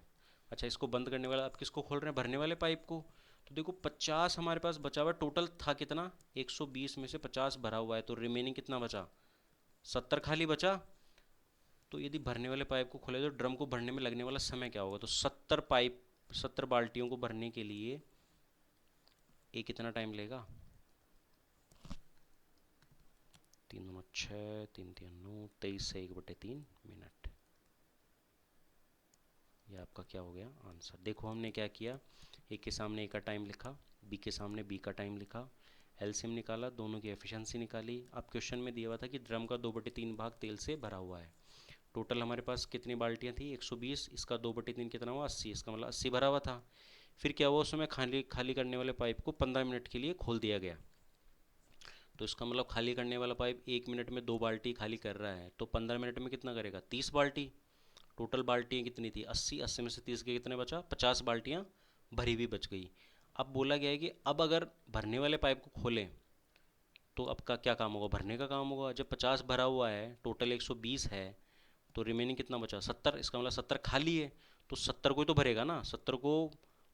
Speaker 1: अच्छा, इसको बंद करने वाला, आप किसको खोल रहे हैं? भरने वाले पाइप को। तो देखो 50 हमारे पास बचा हुआ। टोटल था कितना? 120 में से 50 भरा हुआ है, तो रिमेनिंग कितना बचा? 70 खाली बचा। तो यदि भरने वाले पाइप को खोले तो ड्रम को भरने में लगने वाला समय क्या होगा? तो 70 बाल्टियों को भरने के लिए ये कितना टाइम लेगा? 3 दूना 6, 3 3 9, 23 से 1/3 मिनट। ये आपका क्या हो गया? आंसर। देखो हमने क्या किया, ए के सामने ए का टाइम लिखा, बी के सामने बी का टाइम लिखा, एलसीएम निकाला, दोनों की एफिशिएंसी निकाली। अब क्वेश्चन में दिया हुआ था कि ड्रम का 2/3 भाग तेल से भरा हुआ है। टोटल हमारे पास कितनी बाल्टियाँ थी? 120। इसका 2/3 कितना हुआ? 80। इसका मतलब 80 भरा हुआ था। फिर क्या हुआ, उसमें खाली खाली करने वाले पाइप को 15 मिनट के लिए खोल दिया गया। तो इसका मतलब खाली करने वाला पाइप 1 मिनट में 2 बाल्टी खाली कर रहा है, तो 15 मिनट में कितना करेगा? 30 बाल्टी। टोटल बाल्टियाँ कितनी थी? 80। 80 में से 30 के कितने बचा? 50 बाल्टियाँ भरी हुई बच गई। अब बोला गया है कि अब अगर भरने वाले पाइप को खोलें तो अब का क्या काम होगा? भरने का काम होगा। जब 50 भरा हुआ है, टोटल 120 है, तो रिमेनिंग कितना बचा? 70। इसका मतलब 70 खाली है, तो 70 को ही तो भरेगा ना। 70 को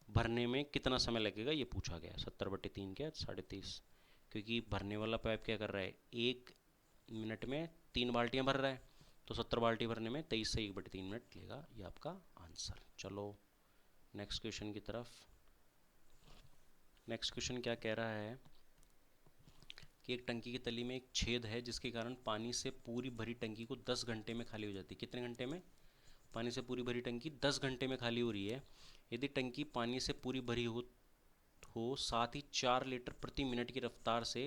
Speaker 1: भरने में कितना समय लगेगा ये पूछा गया। 70/3 क्या? 30.5। क्योंकि भरने वाला पाइप क्या कर रहा है? 1 मिनट में 3 बाल्टियाँ भर रहा है, तो 70 बाल्टी भरने में 23 से 1/3 मिनट लेगा। ये आपका आंसर। चलो नेक्स्ट क्वेश्चन की तरफ। नेक्स्ट क्वेश्चन क्या कह रहा है कि एक टंकी की तली में एक छेद है जिसके कारण पानी से पूरी भरी टंकी को 10 घंटे में खाली हो जाती है। कितने घंटे में? पानी से पूरी भरी टंकी 10 घंटे में खाली हो रही है। यदि टंकी पानी से पूरी भरी हो साथ ही 4 लीटर प्रति मिनट की रफ्तार से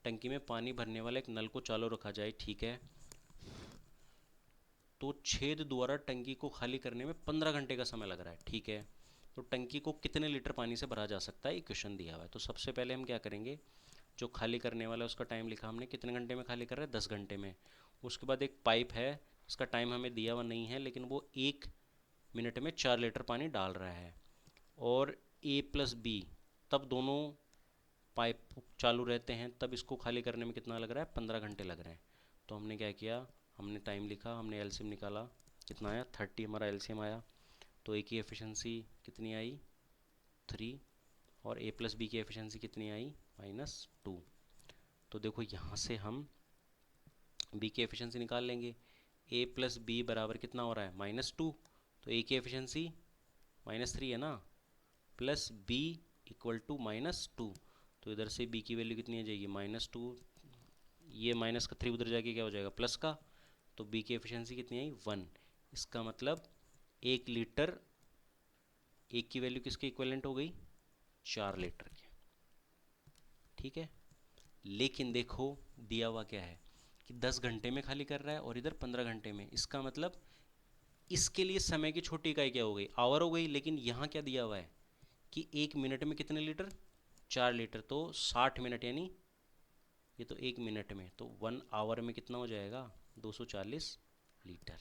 Speaker 1: टंकी में पानी भरने वाला एक नल को चालू रखा जाए, ठीक है, तो छेद द्वारा टंकी को खाली करने में 15 घंटे का समय लग रहा है, ठीक है। तो टंकी को कितने लीटर पानी से भरा जा सकता है, ये क्वेश्चन दिया हुआ है। तो सबसे पहले हम क्या करेंगे, जो खाली करने वाला है उसका टाइम लिखा हमने, कितने घंटे में खाली कर रहा है? 10 घंटे में। उसके बाद एक पाइप है, इसका टाइम हमें दिया हुआ नहीं है, लेकिन वो 1 मिनट में 4 लीटर पानी डाल रहा है। और ए प्लस बी, तब दोनों पाइप चालू रहते हैं, तब इसको खाली करने में कितना लग रहा है? 15 घंटे लग रहे हैं। तो हमने क्या किया, हमने टाइम लिखा, हमने एलसीएम निकाला, कितना आया? 30 हमारा एलसीएम आया। तो ए की एफिशिएंसी कितनी आई? 3। और ए प्लस बी की एफिशिएंसी कितनी आई? -2। तो देखो यहाँ से हम बी की एफिशिएंसी निकाल लेंगे। ए प्लस बी बराबर कितना हो रहा है? -2। तो ए की एफिशिएंसी -3 है ना, प्लस बी इक्वल टू -2। तो इधर से बी की वैल्यू कितनी आ जाएगी? -2। ये माइनस का 3 उधर जाके क्या हो जाएगा? प्लस का। तो बी की एफिशिएंसी कितनी आई? 1। इसका मतलब 1 लीटर, एक की वैल्यू किसके इक्विवेलेंट हो गई? 4 लीटर के, ठीक है। लेकिन देखो दिया हुआ क्या है कि 10 घंटे में खाली कर रहा है और इधर 15 घंटे में। इसका मतलब इसके लिए समय की छोटी इकाई क्या हो गई? आवर हो गई। लेकिन यहाँ क्या दिया हुआ है कि 1 मिनट में कितने लीटर? 4 लीटर। तो 60 मिनट, यानी ये तो 1 मिनट में, तो 1 आवर में कितना हो जाएगा? 240 लीटर,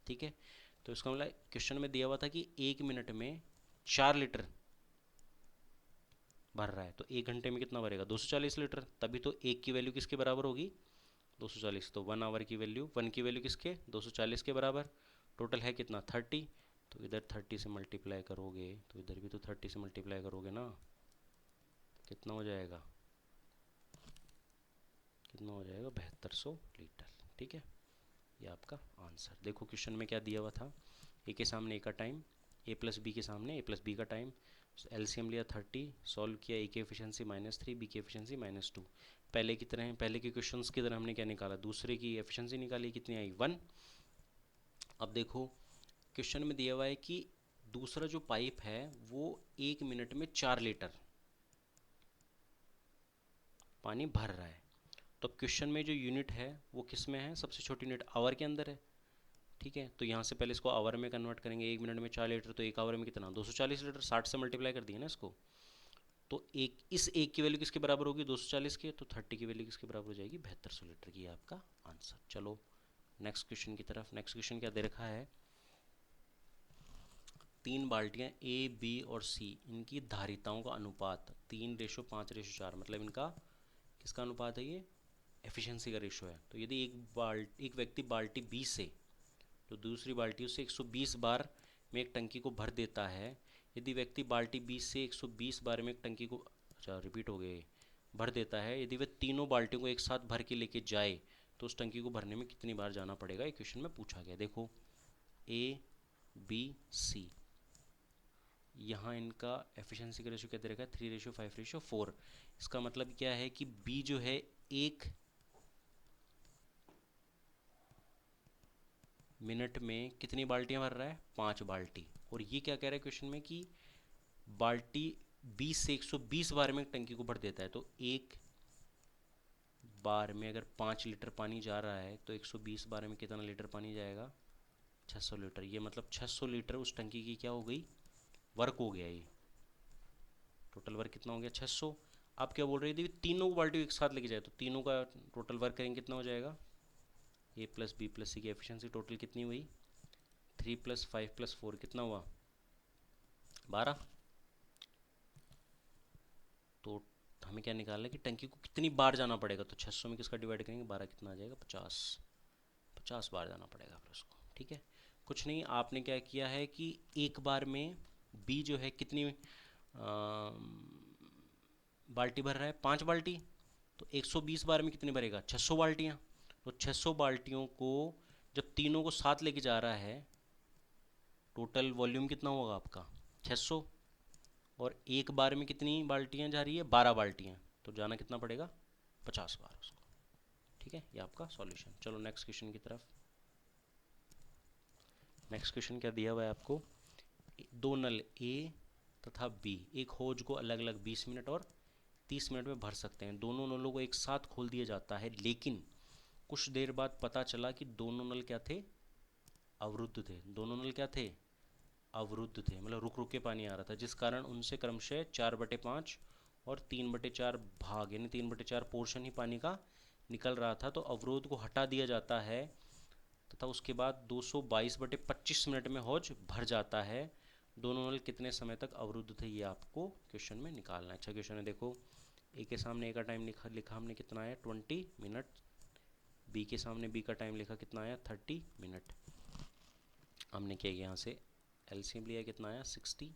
Speaker 1: ठीक है। तो इसका मतलब क्वेश्चन में दिया हुआ था कि 1 मिनट में 4 लीटर भर रहा है, तो 1 घंटे में कितना भरेगा? 240 लीटर। तभी तो एक की वैल्यू किसके बराबर होगी? 240। तो 1 आवर की वैल्यू, 1 की वैल्यू किसके? 240 के बराबर। टोटल है कितना? 30। तो इधर 30 से मल्टीप्लाई करोगे तो इधर भी तो 30 से मल्टीप्लाई करोगे ना, कितना हो जाएगा? कितना हो जाएगा? 7200 लीटर, ठीक है। ये आपका आंसर। देखो क्वेश्चन में क्या दिया हुआ था, ए के सामने ए का टाइम, ए प्लस बी के सामने ए प्लस बी का टाइम। एलसीएम लिया 30, सॉल्व किया, ए की एफिशिएंसी -3, बी की एफिशिएंसी -2। पहले की तरह, पहले के क्वेश्चंस की तरह हमने क्या निकाला? दूसरे की एफिशिएंसी निकाली, कितनी आई? 1। अब देखो क्वेश्चन में दिया हुआ है कि दूसरा जो पाइप है वो 1 मिनट में 4 लीटर पानी भर रहा है। तो क्वेश्चन में जो यूनिट है वो किस में है? सबसे छोटी यूनिट आवर के अंदर है, ठीक है। तो यहाँ से पहले इसको आवर में कन्वर्ट करेंगे। 1 मिनट में 4 लीटर, तो 1 आवर में कितना? 240 लीटर। 60 से मल्टीप्लाई कर दिया ना इसको। तो एक की वैल्यू किसके बराबर होगी? 240 की। तो 30 की वैल्यू किसके बराबर हो जाएगी? 7200 लीटर की। आपका आंसर। चलो नेक्स्ट क्वेश्चन की तरफ। नेक्स्ट क्वेश्चन क्या दे रखा है तीन बाल्टियाँ ए बी और सी, इनकी धारिताओं का अनुपात 3:5:4, मतलब इनका किसका अनुपात है ये? एफिशिएंसी का रेशो है। तो यदि एक व्यक्ति बाल्टी 20 से तो दूसरी बाल्टी से 120 बार में एक टंकी को भर देता है, यदि व्यक्ति बाल्टी 20 से 120 बार में एक टंकी को, अच्छा रिपीट हो गए, भर देता है, यदि वह तीनों बाल्टियों को एक साथ भर के लेके जाए तो उस टंकी को भरने में कितनी बार जाना पड़ेगा? एक क्वेश्चन में पूछा गया। देखो ए बी सी, यहाँ इनका एफिशिएंसी का रेशो क्या दे रखा है? 3:5:4। इसका मतलब क्या है कि बी जो है एक मिनट में कितनी बाल्टियां भर रहा है? 5 बाल्टी। और ये क्या कह रहा है क्वेश्चन में कि बाल्टी 20 से 120 बार में टंकी को भर देता है, तो एक बार में अगर 5 लीटर पानी जा रहा है तो 120 बार में कितना लीटर पानी जाएगा? 600 लीटर। ये मतलब 600 लीटर उस टंकी की क्या हो गई? वर्क हो गया। ये टोटल वर्क कितना हो गया? 600। आप क्या बोल रहे थे? तीनों बाल्टी एक साथ लेके जाए तो तीनों का टोटल वर्क करेंगे कितना हो जाएगा? ए प्लस बी प्लस सी की एफिशिएंसी टोटल कितनी हुई? 3 + 5 + 4 कितना हुआ? 12। तो हमें क्या निकालना है कि टंकी को कितनी बार जाना पड़ेगा? तो 600 में किसका डिवाइड करेंगे? 12 कितना आ जाएगा? 50। 50 बार जाना पड़ेगा फिर उसको। ठीक है, कुछ नहीं, आपने क्या किया है कि एक बार में बी जो है कितनी बाल्टी भर रहा है? 5 बाल्टी। तो 120 बार में कितनी भरेगा? 600 बाल्टियाँ। तो 600 बाल्टियों को जब तीनों को साथ लेके जा रहा है, टोटल वॉल्यूम कितना होगा आपका? 600। और एक बार में कितनी बाल्टियाँ जा रही है? 12 बाल्टियाँ। तो जाना कितना पड़ेगा? 50 बार उसको। ठीक है, ये आपका सॉल्यूशन। चलो नेक्स्ट क्वेश्चन की तरफ। नेक्स्ट क्वेश्चन क्या दिया हुआ है आपको? दो नल ए तथा बी एक हौज को अलग अलग 20 मिनट और 30 मिनट में भर सकते हैं। दोनों नलों को एक साथ खोल दिया जाता है, लेकिन कुछ देर बाद पता चला कि दोनों नल क्या थे? अवरुद्ध थे। दोनों नल क्या थे? अवरुद्ध थे, मतलब रुक रुक के पानी आ रहा था, जिस कारण उनसे क्रमशः 4/5 और 3/4 भाग, यानी 3/4 पोर्शन ही पानी का निकल रहा था। तो अवरोध को हटा दिया जाता है तथा उसके बाद 222/25 मिनट में हौज भर जाता है। दोनों नल कितने समय तक अवरुद्ध थे? ये आपको क्वेश्चन में निकालना है। अच्छा क्वेश्चन है, देखो ए के सामने ए का टाइम लिखा हमने कितना आया? 20 मिनट। बी के सामने बी का टाइम लिखा कितना आया? 30 मिनट। हमने क्या यहाँ से एलसीएम लिया, कितना आया? 60।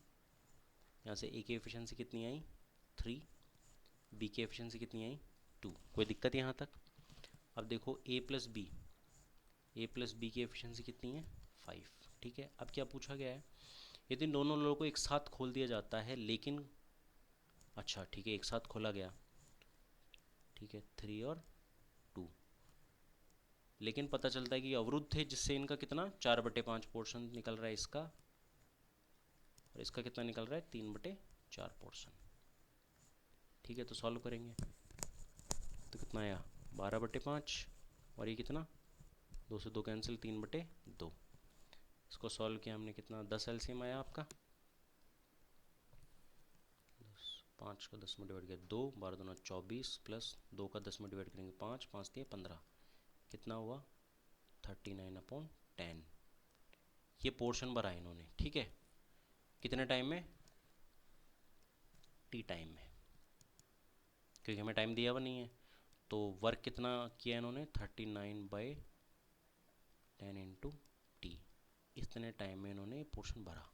Speaker 1: यहाँ से ए की एफिशिएंसी कितनी आई? 3। बी की एफिशिएंसी कितनी आई? 2। कोई दिक्कत यहाँ तक? अब देखो ए प्लस बी की एफिशिएंसी कितनी है? 5। ठीक है, अब क्या पूछा गया है? यदि दोनों नलों को एक साथ खोल दिया जाता है, लेकिन अच्छा ठीक है, एक साथ खोला गया, ठीक है, 3 और 2, लेकिन पता चलता है कि अवरुद्ध थे, जिससे इनका कितना 4/5 पोर्शन निकल रहा है इसका, और इसका कितना निकल रहा है? 3/4 पोर्शन। ठीक है, तो सॉल्व करेंगे तो कितना आया? 12/5 और ये कितना? 2 से 2 कैंसिल, 3/2। इसको सॉल्व किया हमने, कितना? 10 एलसीएम आया आपका। 5 का 10 में डिवाइड किया 2, 12 दूना 24 प्लस 2 का 10 में डिवाइड करेंगे 5, 5 दिए 15, कितना हुआ? 39/10। ये पोर्शन भरा है इन्होंने। ठीक है, कितने टाइम में? टी टाइम में, क्योंकि हमें टाइम दिया हुआ नहीं है। तो वर्क कितना किया इन्होंने? 39/10 इंटू टी, इतने टाइम में इन्होंने पोर्शन भरा।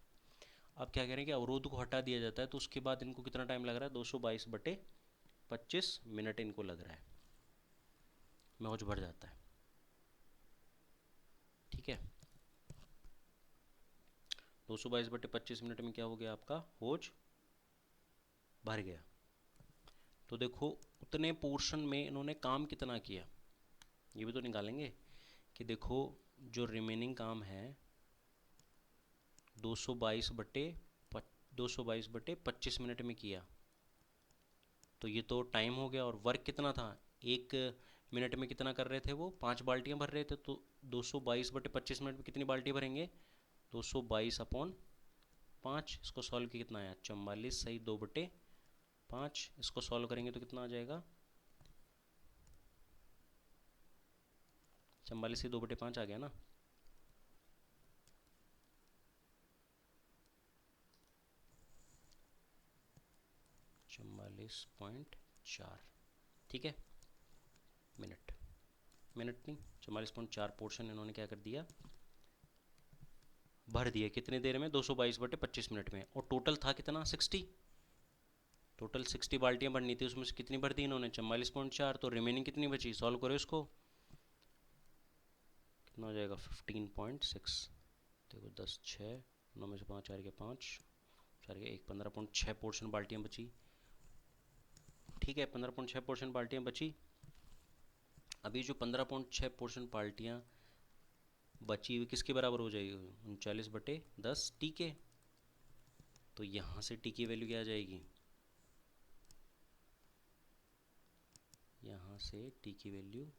Speaker 1: अब क्या कह रहे हैं कि अवरोध को हटा दिया जाता है, तो उसके बाद इनको कितना टाइम लग रहा है? 222/25 मिनट इनको लग रहा है, में हौज भर जाता है। ठीक है, 222/25 मिनट में क्या हो गया आपका? हौज भर गया। तो देखो उतने पोर्शन में इन्होंने काम कितना किया, ये भी तो निकालेंगे कि देखो जो रिमेनिंग काम है 222/25 मिनट में किया, तो ये तो टाइम हो गया। और वर्क कितना था? एक मिनट में कितना कर रहे थे वो? 5 बाल्टियाँ भर रहे थे। तो 222/25 मिनट में कितनी बाल्टी भरेंगे? 222/5। इसको सॉल्व किया कितना आया? 44 सही 2/5। इसको सॉल्व करेंगे तो कितना आ जाएगा? 44 से 2/5 आ गया ना। 44 से 2/5 कितना आ गया? 2 से 2 कैंसिल, 3 बटे 2 15, 15 दिए 5, 5 दिए 15, कितना हुआ? 39/10। ये पोर्शन भरा इन्होंने। ठीक है, कितने टाइम में? 44.4, ठीक है, मिनट नहीं, 44.4 पोर्शन इन्होंने क्या कर दिया, भर दिया। कितने देर में, 222/25 मिनट में। और टोटल था कितना, 60। टोटल 60 बाल्टियां भरनी थी, उसमें से कितनी भर दी इन्होंने, 44.4। तो रिमेनिंग कितनी बची, सॉल्व करो इसको, कितना हो जाएगा, 15.6। देखो 10 6 9 में से 5 4 के 5 4 के 1, 15.6 पोर्शन बाल्टियां बची, ठीक है, 15.6 पोर्शन बाल्टियां बची। अभी जो 15.6 पोर्शन बाल्टियां बची हुई किसके बराबर हो जाएगी, 39/10 टी के। तो यहाँ से टी की वैल्यू क्या आ जाएगी, यहाँ से टी की वैल्यू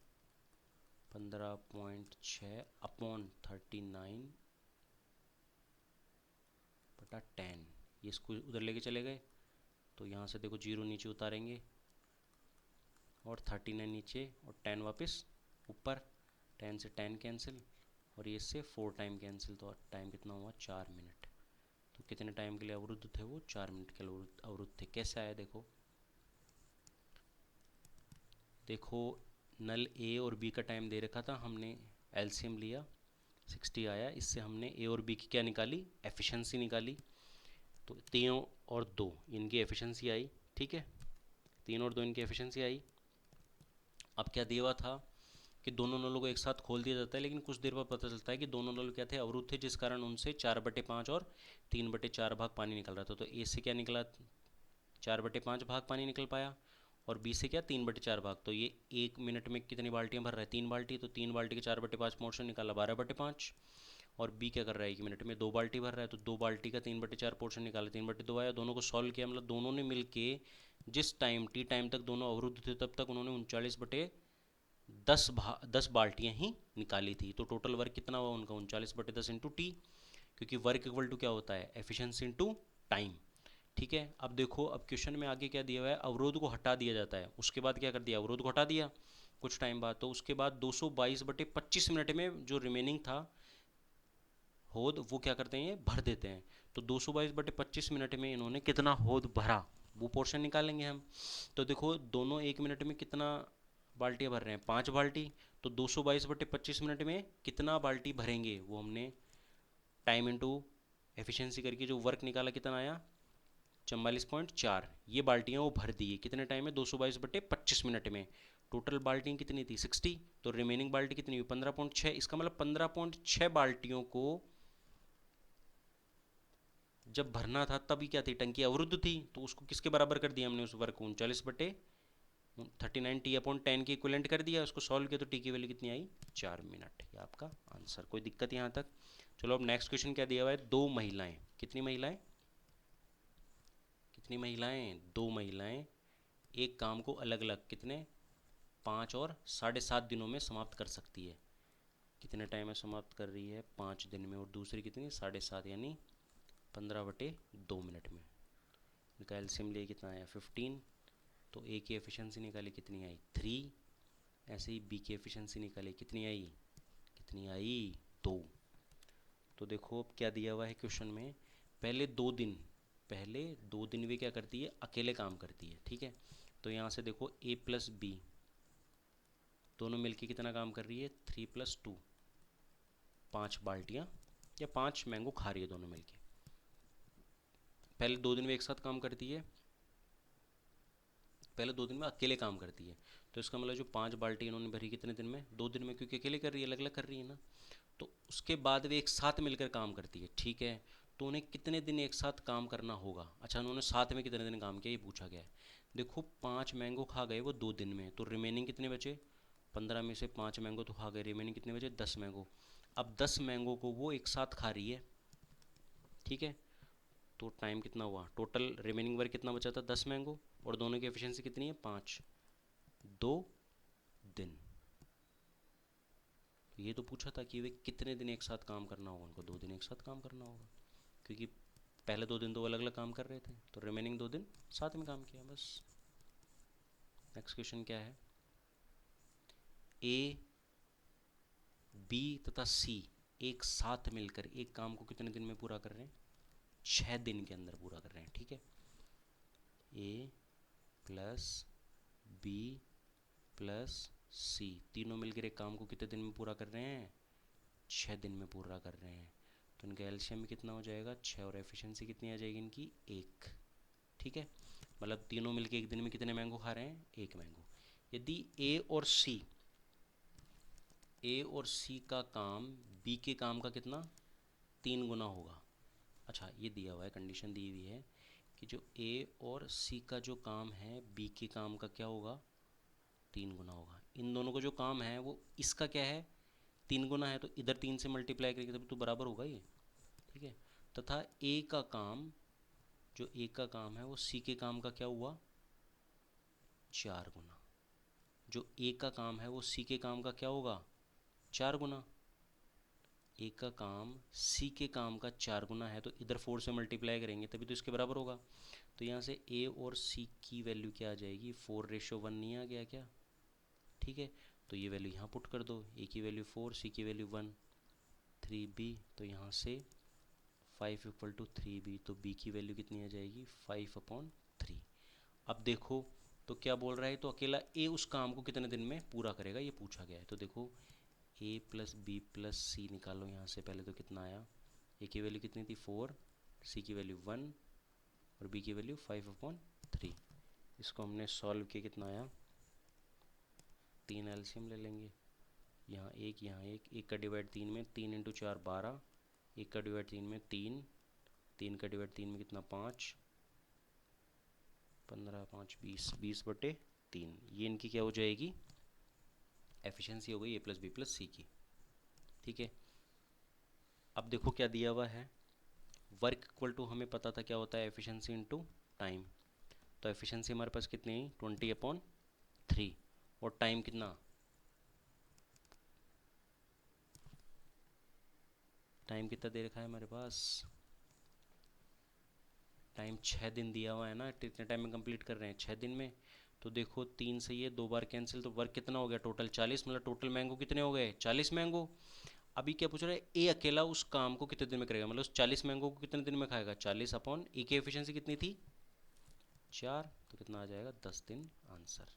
Speaker 1: 15.6 अपॉन 39/10। ये इसको उधर लेके चले गए, तो यहाँ से देखो 0 नीचे उतारेंगे और 39 नीचे और 10 वापस ऊपर, 10 से 10 कैंसिल और ये इससे 4 टाइम कैंसिल। तो टाइम कितना हुआ, 4 मिनट। तो कितने टाइम के लिए अवरुद्ध थे वो, 4 मिनट के लिए अवरुद्ध थे। कैसे आया देखो, देखो नल ए और बी का टाइम दे रखा था, हमने एलसीएम लिया, 60 आया। इससे हमने ए और बी की क्या निकाली, एफिशिएंसी निकाली। तो 3 और 2 इनकी एफिशिएंसी आई, ठीक है, 3 और 2 इनकी एफिशिएंसी आई। अब क्या दिया हुआ था कि दोनों नलों को एक साथ खोल दिया जाता है, लेकिन कुछ देर बाद पता चलता है कि दोनों नल क्या थे, अवरुद्ध थे, जिस कारण उनसे 4/5 और 3/4 भाग पानी निकल रहा था। तो ए से क्या निकला, 4/5 भाग पानी निकल पाया, और बी से क्या, 3/4 भाग। तो ये 1 मिनट में कितनी बाल्टियां भर रहा है, 3 बाल्टी। तो 3 बाल्टी के 4/5 पोर्शन निकाला, 12/5। और बी क्या कर रहा है, 1 मिनट में 2 बाल्टी भर रहा है, तो 2 बाल्टी का 3/4 पोर्शन निकाला, 3/2 आया। दोनों को सॉल्व किया, मतलब दोनों ने मिलके जिस टाइम टी टाइम तक दोनों अवरुद्ध थे, तब तक उन्होंने 39/10 बाल्टियां ही निकाली थी। तो टोटल वर्क कितना हुआ उनका, 39/10 इंटू टी, क्योंकि वर्क इक्वल टू क्या होता है, एफिशिएंसी इंटू टाइम, ठीक है। अब देखो, अब क्वेश्चन में आगे क्या दिया हुआ है, अवरोध को हटा दिया जाता है। उसके बाद क्या कर दिया, अवरोध को हटा दिया कुछ टाइम बाद। तो उसके बाद 222/25 मिनट में जो रिमेनिंग था होद, वो क्या करते हैं, ये भर देते हैं। तो 222/25 मिनट में इन्होंने कितना होद भरा, वो पोर्शन निकालेंगे हम। तो देखो दोनों 1 मिनट में कितना बाल्टियाँ भर रहे हैं, 5 बाल्टी। तो 222/25 मिनट में कितना बाल्टी भरेंगे, वो हमने टाइम इंटू एफिशिएंसी करके जो वर्क निकाला, कितना आया, 44.4। ये बाल्टियाँ वो भर दी है कितने टाइम में, 222/25 मिनट में। टोटल बाल्टियाँ कितनी थी, 60। तो रिमेनिंग बाल्टी कितनी हुई, 15.6। इसका मतलब 15.6 बाल्टियों को जब भरना था तभी क्या थी, टंकी अवरुद्ध थी। तो उसको किसके बराबर कर दिया हमने, उस वर्क को 39/10 के इक्विवेलेंट कर दिया। उसको सॉल्व किया तो टी की वैल्यू कितनी आई, 4 मिनट। ये आपका आंसर। कोई दिक्कत यहाँ तक। चलो अब नेक्स्ट क्वेश्चन क्या दिया हुआ है, 2 महिलाएं, कितनी महिलाएं, कितनी महिलाएं, 2 महिलाएं एक काम को अलग अलग कितने, 5 और 7.5 दिनों में समाप्त कर सकती है। कितने टाइम में समाप्त कर रही है, 5 दिन में। और दूसरी कितनी, 7.5, यानी 15/2 मिनट में। इनका एलसीएम लिए कितना आया, 15। तो ए की एफिशिएंसी निकाली, कितनी आई, 3। ऐसे ही बी की एफिशिएंसी निकाली, कितनी आई, कितनी आई, 2। तो देखो अब क्या दिया हुआ है क्वेश्चन में, पहले 2 दिन वे क्या करती है, अकेले काम करती है, ठीक है। तो यहाँ से देखो ए प्लस बी दोनों मिलके कितना काम कर रही है, 3+2, 5 बाल्टियाँ या 5 मैंगो खा रही है दोनों मिलके। पहले 2 दिन में एक साथ काम करती है, पहले 2 दिन में अकेले काम करती है। तो इसका मतलब जो 5 बाल्टी इन्होंने भरी कितने दिन में, 2 दिन में, क्योंकि अकेले कर रही है, अलग अलग कर रही है ना। तो उसके बाद वे एक साथ मिलकर काम करती है, ठीक है। तो उन्हें कितने दिन एक साथ काम करना होगा। अच्छा, उन्होंने साथ में कितने दिन काम किया, ये पूछा गया है। देखो 5 मैंगो खा गए वो 2 दिन में, तो रिमेनिंग कितने बचे, 15 में से 5 मैंगो तो खा गए, रिमेनिंग कितने बचे, 10 मैंगो। अब 10 मैंगो को वो एक साथ खा रही है, ठीक है। तो टाइम कितना हुआ, टोटल रिमेनिंग वर्क कितना बचा था, 10 मैंगो। और दोनों की एफिशिएंसी कितनी है, 5, 2 दिन। तो ये तो पूछा था कि वे कितने दिन एक साथ काम करना होगा, उनको 2 दिन एक साथ काम करना होगा, क्योंकि पहले 2 दिन तो अलग अलग काम कर रहे थे। तो रिमेनिंग 2 दिन साथ में काम किया, बस। नेक्स्ट क्वेश्चन क्या है, ए बी तथा सी एक साथ मिलकर एक काम को कितने दिन में पूरा कर रहे हैं, 6 दिन के अंदर पूरा कर रहे हैं, ठीक है। ए प्लस बी प्लस सी, तीनों मिलकर एक काम को कितने दिन में पूरा कर रहे हैं? 6 दिन में पूरा कर रहे हैं। तो इनका एलसीएम कितना हो जाएगा? 6, और एफिशिएंसी कितनी आ जाएगी इनकी? 1। ठीक है, मतलब तीनों मिलकर एक दिन में कितने मैंगो खा रहे हैं? 1 मैंगो। यदि ए और सी का काम बी के काम का कितना? 3 गुना होगा। अच्छा, ये दिया हुआ है, कंडीशन दी हुई है कि जो ए और सी का जो काम है बी के काम का क्या होगा? 3 गुना होगा। इन दोनों का जो काम है वो इसका क्या है? 3 गुना है, तो इधर 3 से मल्टीप्लाई करेंगे तभी तो बराबर होगा ये। ठीक है, तथा ए का काम, जो ए का काम है वो सी के काम का क्या हुआ? 4 गुना। जो ए का काम है वो सी के काम का क्या होगा? 4 गुना। ए का काम सी के काम का 4 गुना है, तो इधर 4 से मल्टीप्लाई करेंगे तभी तो इसके बराबर होगा। तो यहाँ से ए और सी की वैल्यू क्या आ जाएगी? 4:1 नहीं आ गया क्या? ठीक है, तो ये वैल्यू यहाँ पुट कर दो। ए की वैल्यू 4, सी की वैल्यू 1, 3b, तो यहाँ से 5 = 3b, तो b की वैल्यू कितनी आ जाएगी? 5/3। अब देखो तो क्या बोल रहा है, तो अकेला ए उस काम को कितने दिन में पूरा करेगा ये पूछा गया है। तो देखो ए प्लस बी प्लस सी निकालो यहाँ से पहले, तो कितना आया? ए की वैल्यू कितनी थी? 4, सी की वैल्यू 1 और बी की वैल्यू 5/3। इसको हमने सॉल्व किया, कितना आया? 3 एलसीएम ले लेंगे, यहाँ एक यहाँ एक का डिवाइड 3 में, 3 × 4 12, एक का डिवाइड 3 में 3, 3 का डिवाइड 3 में कितना? 5, 15, 5, 20, 20/3। ये इनकी क्या हो जाएगी? एफिशिएंसी हो गई ए प्लस बी प्लस सी की। ठीक है, अब देखो क्या दिया हुआ है, वर्क इक्वल टू, हमें पता था क्या होता है? Efficiency into time. तो एफिशिएंसी हमारे पास कितनी है? 20/3, और टाइम कितना? टाइम कितना दे रखा है हमारे पास? टाइम 6 दिन दिया हुआ है ना, कितने टाइम में कंप्लीट कर रहे हैं? 6 दिन में। तो देखो 3 से ये 2 बार कैंसिल, तो वर्क कितना हो गया? टोटल 40, मतलब टोटल मैंगो कितने हो गए? 40 मैंगो। अभी क्या पूछ रहा है? ए अकेला उस काम को कितने दिन में करेगा, मतलब उस 40 मैंगो को कितने दिन में खाएगा? 40/ए की एफिशिएंसी कितनी थी? 4, तो कितना आ जाएगा? 10 दिन आंसर।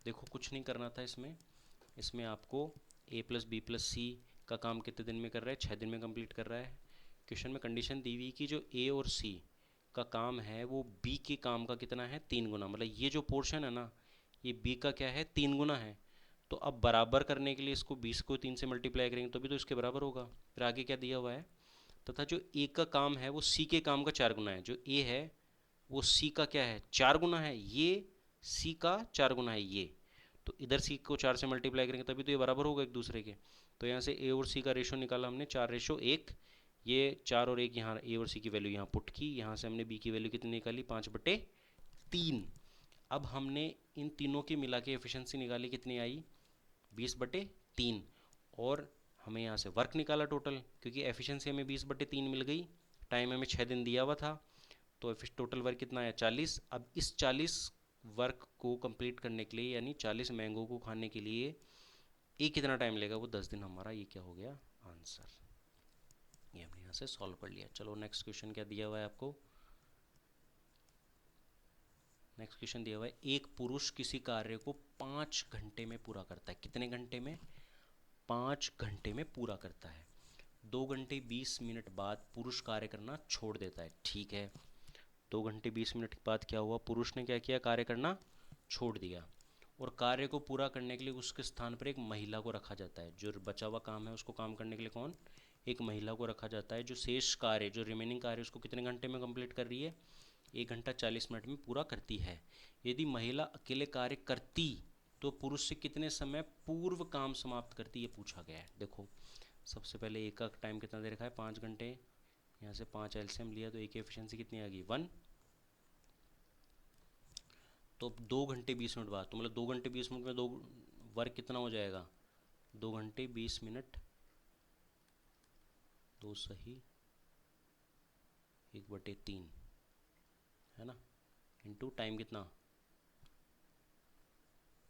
Speaker 1: देखो कुछ नहीं करना था इसमें, इसमें आपको ए प्लस बी प्लस सी का काम कितने दिन में कर रहा है? 6 दिन में कंप्लीट कर रहा है। क्वेश्चन में कंडीशन दी हुई कि जो ए और सी का काम है वो बी के काम का कितना है? 3 गुना, मतलब ये जो पोर्शन है ना, ये बी का क्या है? 3 गुना है। तो अब बराबर करने के लिए इसको 20 को 3 से मल्टीप्लाई करेंगे तो भी तो इसके बराबर होगा। फिर आगे क्या दिया हुआ है, तथा जो ए का काम है वो सी के काम का 4 गुना है। जो ए है वो सी का क्या है? 4 गुना है, ये सी का 4 गुना है ये। तो इधर सी को 4 से मल्टीप्लाई करेंगे तभी तो ये बराबर होगा एक दूसरे के। तो यहाँ से ए और सी का रेशो निकाला हमने, 4:1। ये 4 और 1 यहाँ ए और सी की वैल्यू यहाँ पुट की, यहाँ से हमने बी की वैल्यू कितनी निकाली? 5/3। अब हमने इन तीनों की मिला के एफिशिएंसी निकाली, कितनी आई? 20/3। और हमें यहाँ से वर्क निकाला टोटल, क्योंकि एफिशिएंसी हमें 20/3 मिल गई, टाइम हमें 6 दिन दिया हुआ था, तो टोटल वर्क कितना आया? 40। अब इस 40 वर्क को कंप्लीट करने के लिए, यानी 40 मैंगो को खाने के लिए ये कितना टाइम लेगा? वो 10 दिन। हमारा ये क्या हो गया? आंसर। ये हमने यहाँ से सॉल्व कर लिया। चलो नेक्स्ट क्वेश्चन क्या दिया हुआ है आपको? नेक्स्ट क्वेश्चन दिया हुआ है, एक पुरुष किसी कार्य को 5 घंटे में पूरा करता है। कितने घंटे में? 5 घंटे में पूरा करता है। 2 घंटे 20 मिनट बाद पुरुष कार्य करना छोड़ देता है। ठीक है, 2 घंटे 20 मिनट के बाद क्या हुआ? पुरुष ने क्या किया? कार्य करना छोड़ दिया, और कार्य को पूरा करने के लिए उसके स्थान पर एक महिला को रखा जाता है। जो बचा हुआ काम है उसको काम करने के लिए कौन? एक महिला को रखा जाता है, जो शेष कार्य, जो रिमेनिंग कार्य उसको कितने घंटे में कंप्लीट कर रही है? 1 घंटा 40 मिनट में पूरा करती है। यदि महिला अकेले कार्य करती तो पुरुष से कितने समय पूर्व काम समाप्त करती, ये पूछा गया है। देखो सबसे पहले एक का टाइम कितना दे रखा है? 5 घंटे। यहाँ से 5 एलसीएम लिया तो एक की एफिशिएंसी कितनी आ गई? 1। तो 2 घंटे 20 मिनट बाद, तो मतलब 2 घंटे 20 मिनट में दो वर्क कितना हो जाएगा? 2 घंटे 20 मिनट, 2 सही 1/3 है ना, इंटू टाइम कितना?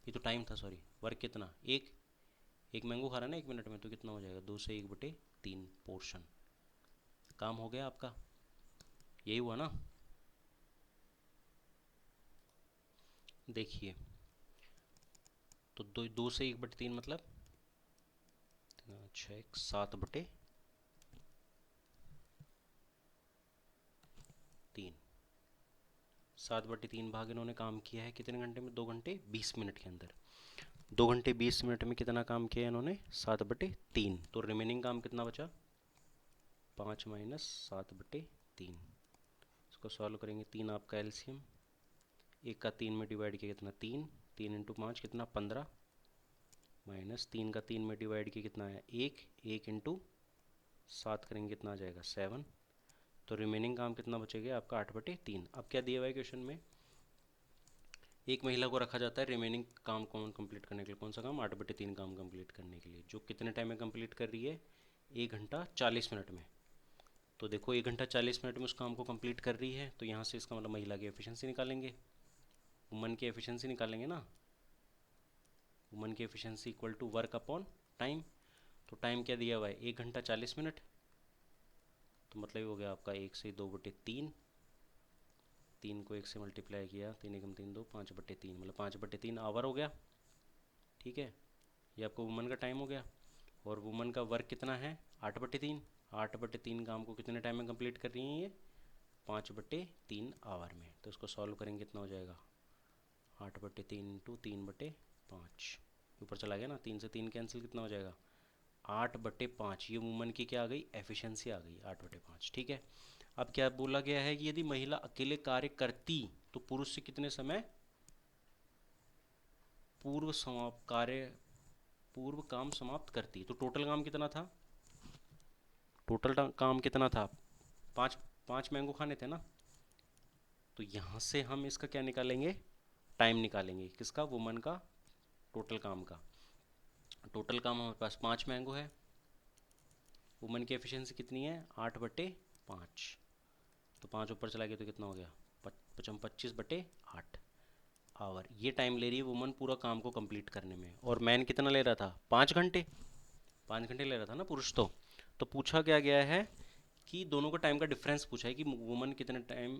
Speaker 1: ये तो टाइम था, सॉरी, वर्क कितना? एक मैंगो खा रहा है ना 1 मिनट में, तो कितना हो जाएगा? 2 से 1/3 पोर्शन। काम हो गया आपका, यही हुआ ना? देखिए, तो 2 से 1/3 मतलब 6 7/3। 7/3 भाग इन्होंने काम किया है कितने घंटे में? 2 घंटे 20 मिनट के अंदर। 2 घंटे 20 मिनट में कितना काम किया है इन्होंने? 7/3। तो रिमेनिंग काम कितना बचा? 5 माइनस 7/3। इसको सॉल्व करेंगे। 3 आपका एलसीएम, 1 का 3 में डिवाइड किया कितना? 3। 3 इंटू 5 कितना? 15। माइनस 3 का 3 में डिवाइड किया कितना है? 1। 1 इंटू 7 करेंगे कितना आ जाएगा? 7। तो रिमेनिंग काम कितना बचेगा आपका? 8/3। अब क्या दिया हुआ है क्वेश्चन में? एक महिला को रखा जाता है रिमेनिंग काम कौन कंप्लीट करने के लिए। कौन सा काम? 8/3 काम कंप्लीट करने के लिए, जो कितने टाइम में कंप्लीट कर रही है? 1 घंटा 40 मिनट में। तो देखो 1 घंटा 40 मिनट में उस काम को कंप्लीट कर रही है, तो यहाँ से इसका मतलब महिला की एफिशिएंसी निकालेंगे, वुमन की एफिशिएंसी निकालेंगे ना। वुमन की efficiency equal to work upon time. तो टाइम क्या दिया हुआ है? 1 घंटा 40 मिनट। तो मतलब हो गया आपका 1 से 2/3। 3 को 1 से मल्टीप्लाई किया, 3 एकम 3 2, 5/3 मतलब 5/3 आवर हो गया। ठीक है, ये आपको वुमन का टाइम हो गया। और वुमन का वर्क कितना है? 8/3। 8/3 काम को कितने टाइम में कंप्लीट कर रही हैं ये? 5/3 आवर में। तो इसको सॉल्व करेंगे कितना हो जाएगा? 8/3 इंटू 3/5। ऊपर चला गया ना, 3 से 3 कैंसिल, कितना हो जाएगा? 8/5। ये वुमन की क्या आ गई? एफिशिएंसी आ गई 8/5। ठीक है, अब क्या बोला गया है कि यदि महिला अकेले कार्य करती तो पुरुष से कितने समय पूर्व समाप्त कार्य पूर्व काम समाप्त करती? तो टोटल काम कितना था? टोटल काम कितना था? 5। 5 मैंगो खाने थे ना। तो यहाँ से हम इसका क्या निकालेंगे? टाइम निकालेंगे। किसका? वुमन का टोटल काम का। टोटल काम हमारे पास 5 मैंगो है। वुमन की एफिशिएंसी कितनी है? 8/5। तो 5 ऊपर चला गया तो कितना हो गया? 25/8 आवर। ये टाइम ले रही है वुमन पूरा काम को कंप्लीट करने में। और मैन कितना ले रहा था? 5 घंटे। 5 घंटे ले रहा था ना पुरुष। तो पूछा क्या गया है कि दोनों का टाइम का डिफरेंस पूछा है कि वुमन कितने टाइम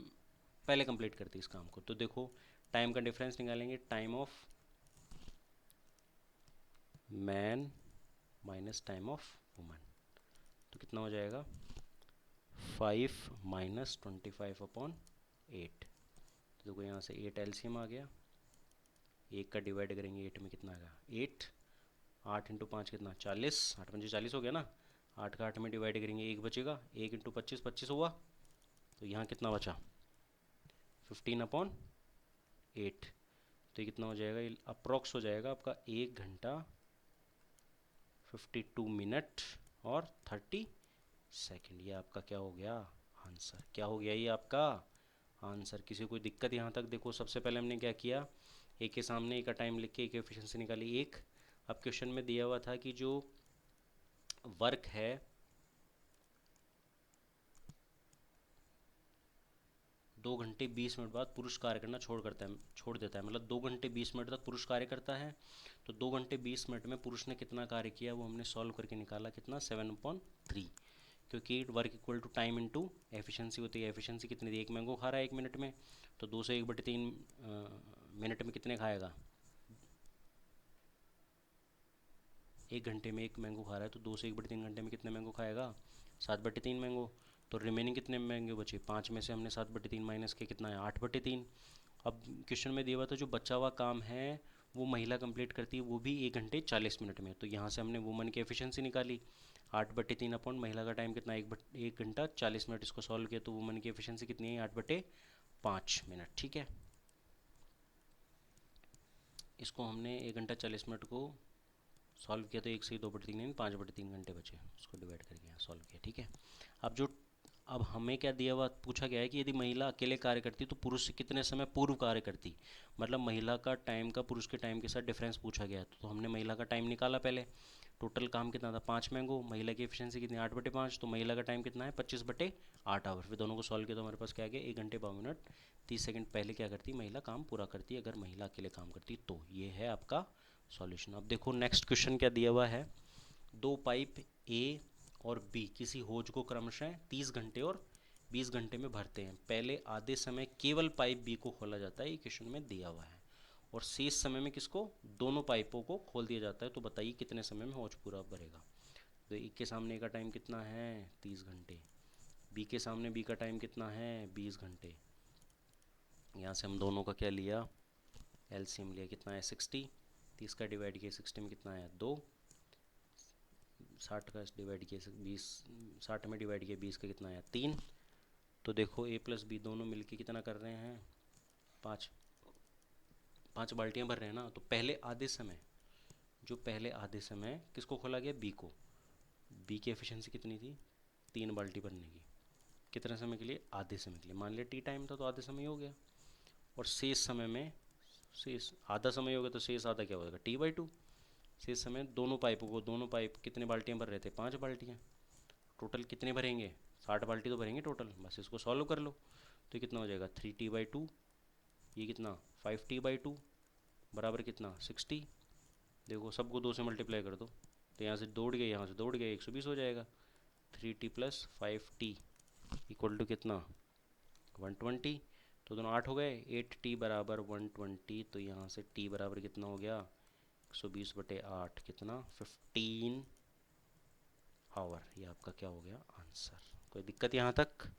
Speaker 1: पहले कंप्लीट करती है इस काम को। तो देखो टाइम का डिफरेंस निकालेंगे। Time of man minus time of woman, तो कितना हो जाएगा? 5 माइनस 25/8। तो देखो यहाँ से 8 एलसीएम आ गया। 1 का डिवाइड करेंगे 8 में, कितना आएगा? 8। 8 इंटू 5 कितना? 40। 8×5 = 40 हो गया ना। 8 का 8 में डिवाइड करेंगे, 1 बचेगा। 1 इंटू 25 25 हुआ। तो यहाँ कितना बचा? 15/8। तो ये कितना हो जाएगा? अप्रॉक्स हो जाएगा आपका 1 घंटा 52 मिनट और 30 सेकेंड। ये आपका क्या हो गया? आंसर। क्या हो गया ये आपका? आंसर। किसी कोई दिक्कत यहाँ तक? देखो सबसे पहले हमने क्या किया, एक के सामने एक का टाइम लिख के एक एफिशिएंसी निकाली 1। अब क्वेश्चन में दिया हुआ था कि जो वर्क है 2 घंटे 20 मिनट बाद पुरुष कार्य करना छोड़ देता है, मतलब 2 घंटे 20 मिनट तक पुरुष कार्य करता है। तो 2 घंटे 20 मिनट में पुरुष ने कितना कार्य किया वो हमने सॉल्व करके निकाला। कितना? 7/3। क्योंकि work equal to time into efficiency होती है। एफिशिएंसी कितनी थी? 1 मैंगो खा रहा है 1 मिनट में। तो 2 से 1/3 मिनट में कितने खाएगा? 1 घंटे में 1 मैंगो खा रहा है, तो 2 से 1/3 घंटे में कितने मैंगो खाएगा? 7/3 मैंगो। तो रिमेनिंग कितने मैंगो बचे? 5 में से हमने 7/3 माइनस के कितना है? 8/3। अब क्वेश्चन में दिया हुआ था जो बचा हुआ काम है वो महिला कंप्लीट करती है, वो भी 1 घंटे 40 मिनट में। तो यहाँ से हमने वुमन की एफिशिएंसी निकाली 8/3 अपॉन महिला का टाइम कितना? 1 घंटा 40 मिनट। इसको सॉल्व किया तो वुमन की एफिशिएंसी कितनी है? 8/5 मिनट। ठीक है, इसको हमने 1 घंटा 40 मिनट को सॉल्व किया तो 1 से 2/3 यानी 5/3 घंटे बचे, उसको डिवाइड करके सॉल्व किया। ठीक है, अब हमें क्या दिया हुआ, पूछा गया है कि यदि महिला अकेले कार्य करती तो पुरुष से कितने समय पूर्व कार्य करती। मतलब महिला का टाइम का पुरुष के टाइम के साथ डिफरेंस पूछा गया है। तो हमने महिला का टाइम निकाला पहले। टोटल काम कितना था? 5 मैंगो। महिला की एफिशिएंसी कितनी? 8/5। तो महिला का टाइम कितना है? 25/8 आवर। फिर दोनों को सॉल्व किया तो हमारे पास क्या आ गया? 1 घंटे 52 मिनट 30 सेकेंड पहले क्या करती महिला काम पूरा करती अगर महिला अकेले काम करती तो। ये है आपका सॉल्यूशन। अब देखो नेक्स्ट क्वेश्चन क्या दिया हुआ है। 2 पाइप ए और बी किसी होज को क्रमशः 30 घंटे और 20 घंटे में भरते हैं। पहले आधे समय केवल पाइप बी को खोला जाता है, ये क्वेश्चन में दिया हुआ है। और शेष समय में किसको, दोनों पाइपों को खोल दिया जाता है। तो बताइए कितने समय में हौज पूरा भरेगा। तो ए के सामने ए का टाइम कितना है 30 घंटे, बी के सामने बी का टाइम कितना है 20 घंटे। यहाँ से हम दोनों का क्या लिया, एलसीएम लिया, कितना है 60, 30 का डिवाइड किया 60 में कितना आया 2, 60 का डिवाइड किया 20, 60 में डिवाइड किया 20 का कितना आया 3। तो देखो ए प्लस बी दोनों मिलके कितना कर रहे हैं 5, 5 बाल्टियाँ भर रहे हैं ना। तो पहले आधे समय, जो पहले आधे समय किसको खोला गया, बी को, बी की एफिशिएंसी कितनी थी 3 बाल्टी भरने की, कितने समय के लिए, आधे समय के लिए। मान लिया टी टाइम था तो आधे समय हो गया। और शेष समय में, शेष आधा समय हो गया तो शेष आधा क्या हो जाएगा T/2। शेष समय दोनों पाइपों को, दोनों पाइप कितने बाल्टियाँ भर रहे थे 5 बाल्टियाँ, टोटल कितने भरेंगे 60 बाल्टी तो भरेंगे टोटल। बस इसको सॉल्व कर लो तो कितना हो जाएगा 3T/2, ये कितना 5T/2 बराबर कितना 60। देखो सबको 2 से मल्टीप्लाई कर दो तो यहाँ से दौड़ गया, यहाँ से दौड़ गया, 120 हो जाएगा। 3T + 5T = कितना 120। तो दोनों 8 हो गए, 8T बराबर 120। तो यहाँ से T बराबर कितना हो गया 120/8, कितना 15 आवर। ये आपका क्या हो गया आंसर। कोई दिक्कत यहाँ तक,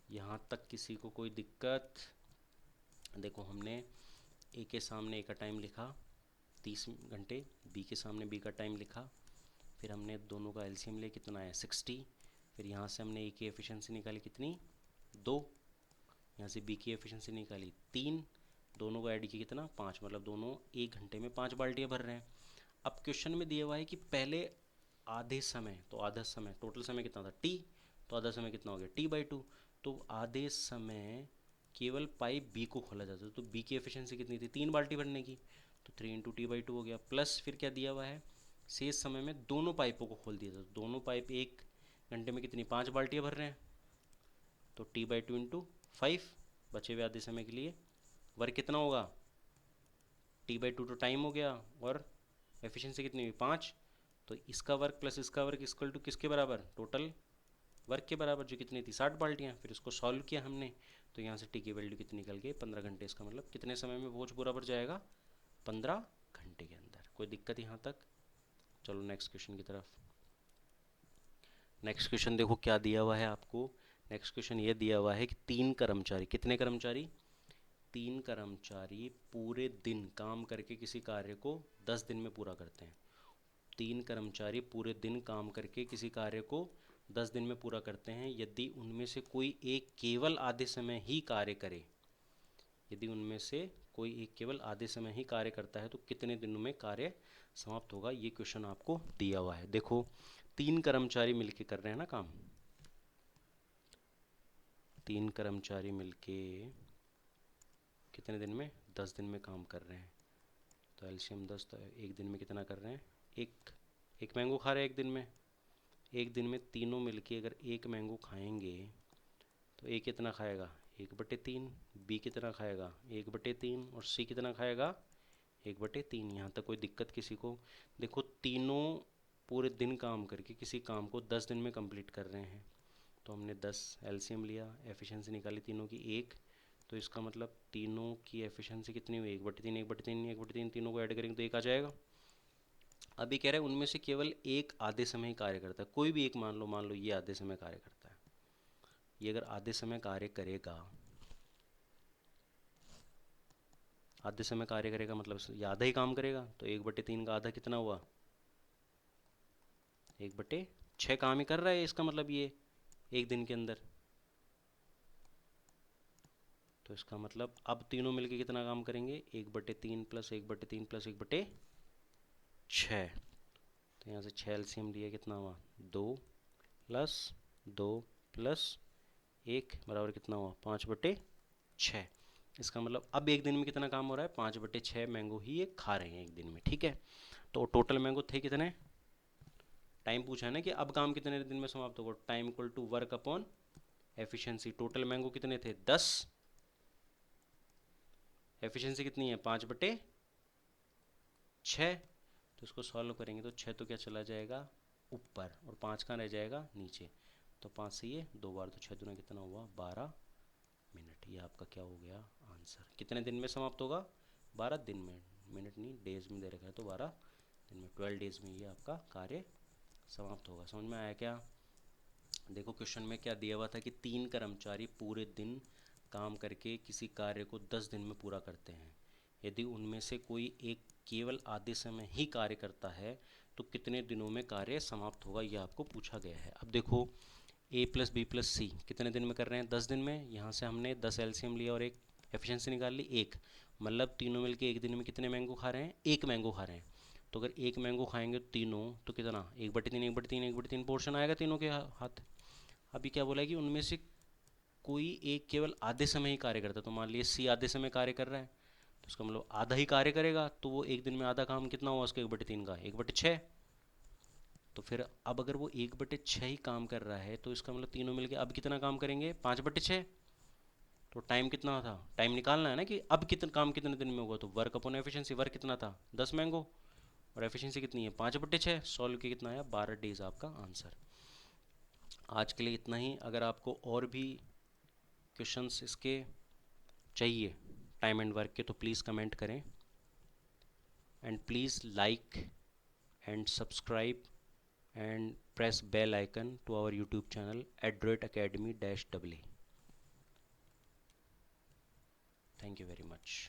Speaker 1: यहाँ तक किसी को कोई दिक्कत। देखो हमने ए के सामने ए का टाइम लिखा 30 घंटे, बी के सामने बी का टाइम लिखा, फिर हमने दोनों का एलसीएम लिया, कितना आया 60। फिर यहाँ से हमने ए की एफिशिएंसी निकाली कितनी 2, यहाँ से बी की एफिशिएंसी निकाली 3, दोनों को ऐड किया कितना 5, मतलब दोनों 1 घंटे में 5 बाल्टियाँ भर रहे हैं। अब क्वेश्चन में दिया हुआ है कि पहले आधे समय, तो आधा समय टोटल समय कितना था T, तो आधा समय कितना हो गया T/2। तो आधे समय केवल पाइप बी को खोला जाता है, तो बी की एफिशिएंसी कितनी थी 3 बाल्टी भरने की, तो 3 × T/2 हो गया। प्लस फिर क्या दिया हुआ है, शेष समय में दोनों पाइपों को खोल दिया था, तो दोनों पाइप 1 घंटे में कितनी 5 बाल्टियाँ भर रहे हैं, तो T/2 × 5 बचे हुए आधे समय के लिए। वर्क कितना होगा T/2 तो टाइम हो गया और एफिशिएंसी कितनी हुई 5, तो इसका वर्क प्लस इसका वर्क इक्वल टू किसके बराबर, टोटल वर्क के बराबर, जो कितनी थी 60 बाल्टियाँ। फिर इसको सॉल्व किया हमने तो यहाँ से टी की वैल्यू कितनी निकल गई 15 घंटे। इसका मतलब कितने समय में बोझ पूरा भर जाएगा 15 घंटे के अंदर। कोई दिक्कत यहाँ तक। चलो नेक्स्ट क्वेश्चन की तरफ। नेक्स्ट क्वेश्चन देखो क्या दिया हुआ है आपको। नेक्स्ट क्वेश्चन ये दिया हुआ है कि 3 कर्मचारी, कितने कर्मचारी 3 कर्मचारी पूरे दिन काम करके किसी कार्य को 10 दिन में पूरा करते हैं। 3 कर्मचारी पूरे दिन काम करके किसी कार्य को 10 दिन में पूरा करते हैं। यदि उनमें से कोई एक केवल आधे समय ही कार्य करे, यदि उनमें से कोई एक केवल आधे समय ही कार्य करता है तो कितने दिनों में कार्य समाप्त होगा, ये क्वेश्चन आपको दिया हुआ है। देखो 3 कर्मचारी मिलके कर रहे हैं ना काम, 3 कर्मचारी मिलके कितने दिन में 10 दिन में काम कर रहे हैं। तो एलसीएम 10, तो एक दिन में कितना कर रहे हैं, एक मैंगो खा रहे हैं एक दिन में। एक दिन में तीनों मिलके अगर एक मैंगो खाएंगे तो ए कितना खाएगा 1/3, बी कितना खाएगा 1/3 और सी कितना खाएगा 1/3। यहाँ तक कोई दिक्कत किसी को। देखो तीनों पूरे दिन काम करके किसी काम को 10 दिन में कंप्लीट कर रहे हैं, तो हमने 10 एलसीएम लिया, एफिशिएंसी निकाली तीनों की 1, तो इसका मतलब तीनों की एफिशिएंसी कितनी हुई 1/3, 1/3, 1/3, तीनों को ऐड करेंगे तो 1 आ जाएगा। अभी कह रहे हैं उनमें से केवल एक आधे समय ही कार्य करता है। कोई भी एक मान लो ये आधे समय कार्य करता है, ये अगर आधे समय कार्य करेगा, आधे समय कार्य करेगा मतलब ये आधा ही काम करेगा, तो 1/3 का आधा कितना हुआ 1/6 काम ही कर रहा है इसका मतलब ये एक दिन के अंदर। तो इसका मतलब अब तीनों मिलके कितना काम करेंगे 1/3 + 1/3 + 1/6। तो यहाँ से 6 एलसीएम लिया, कितना हुआ 2 + 2 + 1 बराबर कितना हुआ 5/6। इसका मतलब अब एक दिन में कितना काम हो रहा है 5/6 मैंगो ही ये खा रहे हैं एक दिन में, ठीक है। तो टोटल मैंगो थे कितने, टाइम पूछा है ना कि अब काम कितने दिन में समाप्त होगा, time equal to work upon efficiency. Total mango कितने थे 10, एफिशिएंसी कितनी है 5/6। तो इसको सॉल्व करेंगे तो 6 तो क्या चला जाएगा ऊपर और 5 कहाँ रह जाएगा नीचे। तो 5 से ये 2 बार, तो 6 दूना कितना हुआ 12 मिनट। ये आपका क्या हो गया आंसर। कितने दिन में समाप्त होगा 12 दिन में, मिनट नहीं डेज में दे रखा है, तो 12 दिन में, 12 डेज में ये आपका कार्य समाप्त होगा। समझ में आया क्या? देखो क्वेश्चन में क्या दिया हुआ था कि 3 कर्मचारी पूरे दिन काम करके किसी कार्य को 10 दिन में पूरा करते हैं। यदि उनमें से कोई एक केवल आधे समय ही कार्य करता है तो कितने दिनों में कार्य समाप्त होगा, ये आपको पूछा गया है। अब देखो a प्लस बी प्लस सी कितने दिन में कर रहे हैं? 10 दिन में। यहाँ से हमने 10 एलसीएम लिया और एक एफिशिएंसी निकाल ली, एक, मतलब तीनों मिलके एक दिन में कितने मैंगो खा रहे हैं? एक मैंगो खा रहे हैं। तो अगर एक मैंगो खाएंगे तो तीनों, तो कितना? 1/3 1/3 1/3 पोर्शन आएगा तीनों के हाथ। अभी क्या बोला है कि उनमें से कोई एक केवल आधे समय ही कार्य करता है, तो मान लीजिए सी आधे समय कार्य कर रहा है, तो उसका मतलब आधा ही कार्य करेगा, तो वो एक दिन में आधा काम कितना हुआ उसका? 1/3 का 1/6। तो फिर अब अगर वो 1/6 ही काम कर रहा है तो इसका मतलब तीनों मिलके अब कितना काम करेंगे? 5/6। तो टाइम कितना था? टाइम निकालना है ना कि अब कितना काम कितने दिन में होगा, तो वर्क अपॉन एफिशिएंसी, वर्क कितना था? 10 मैंगो, और एफिशिएंसी कितनी है? 5/6। सॉल्व किया कितना आया? 12 डेज आपका आंसर। आज के लिए इतना ही। अगर आपको और भी क्वेश्चंस इसके चाहिए टाइम एंड वर्क के, तो प्लीज़ कमेंट करें, and please like and subscribe and press bell icon to our YouTube channel @academy-AA. Thank you very much.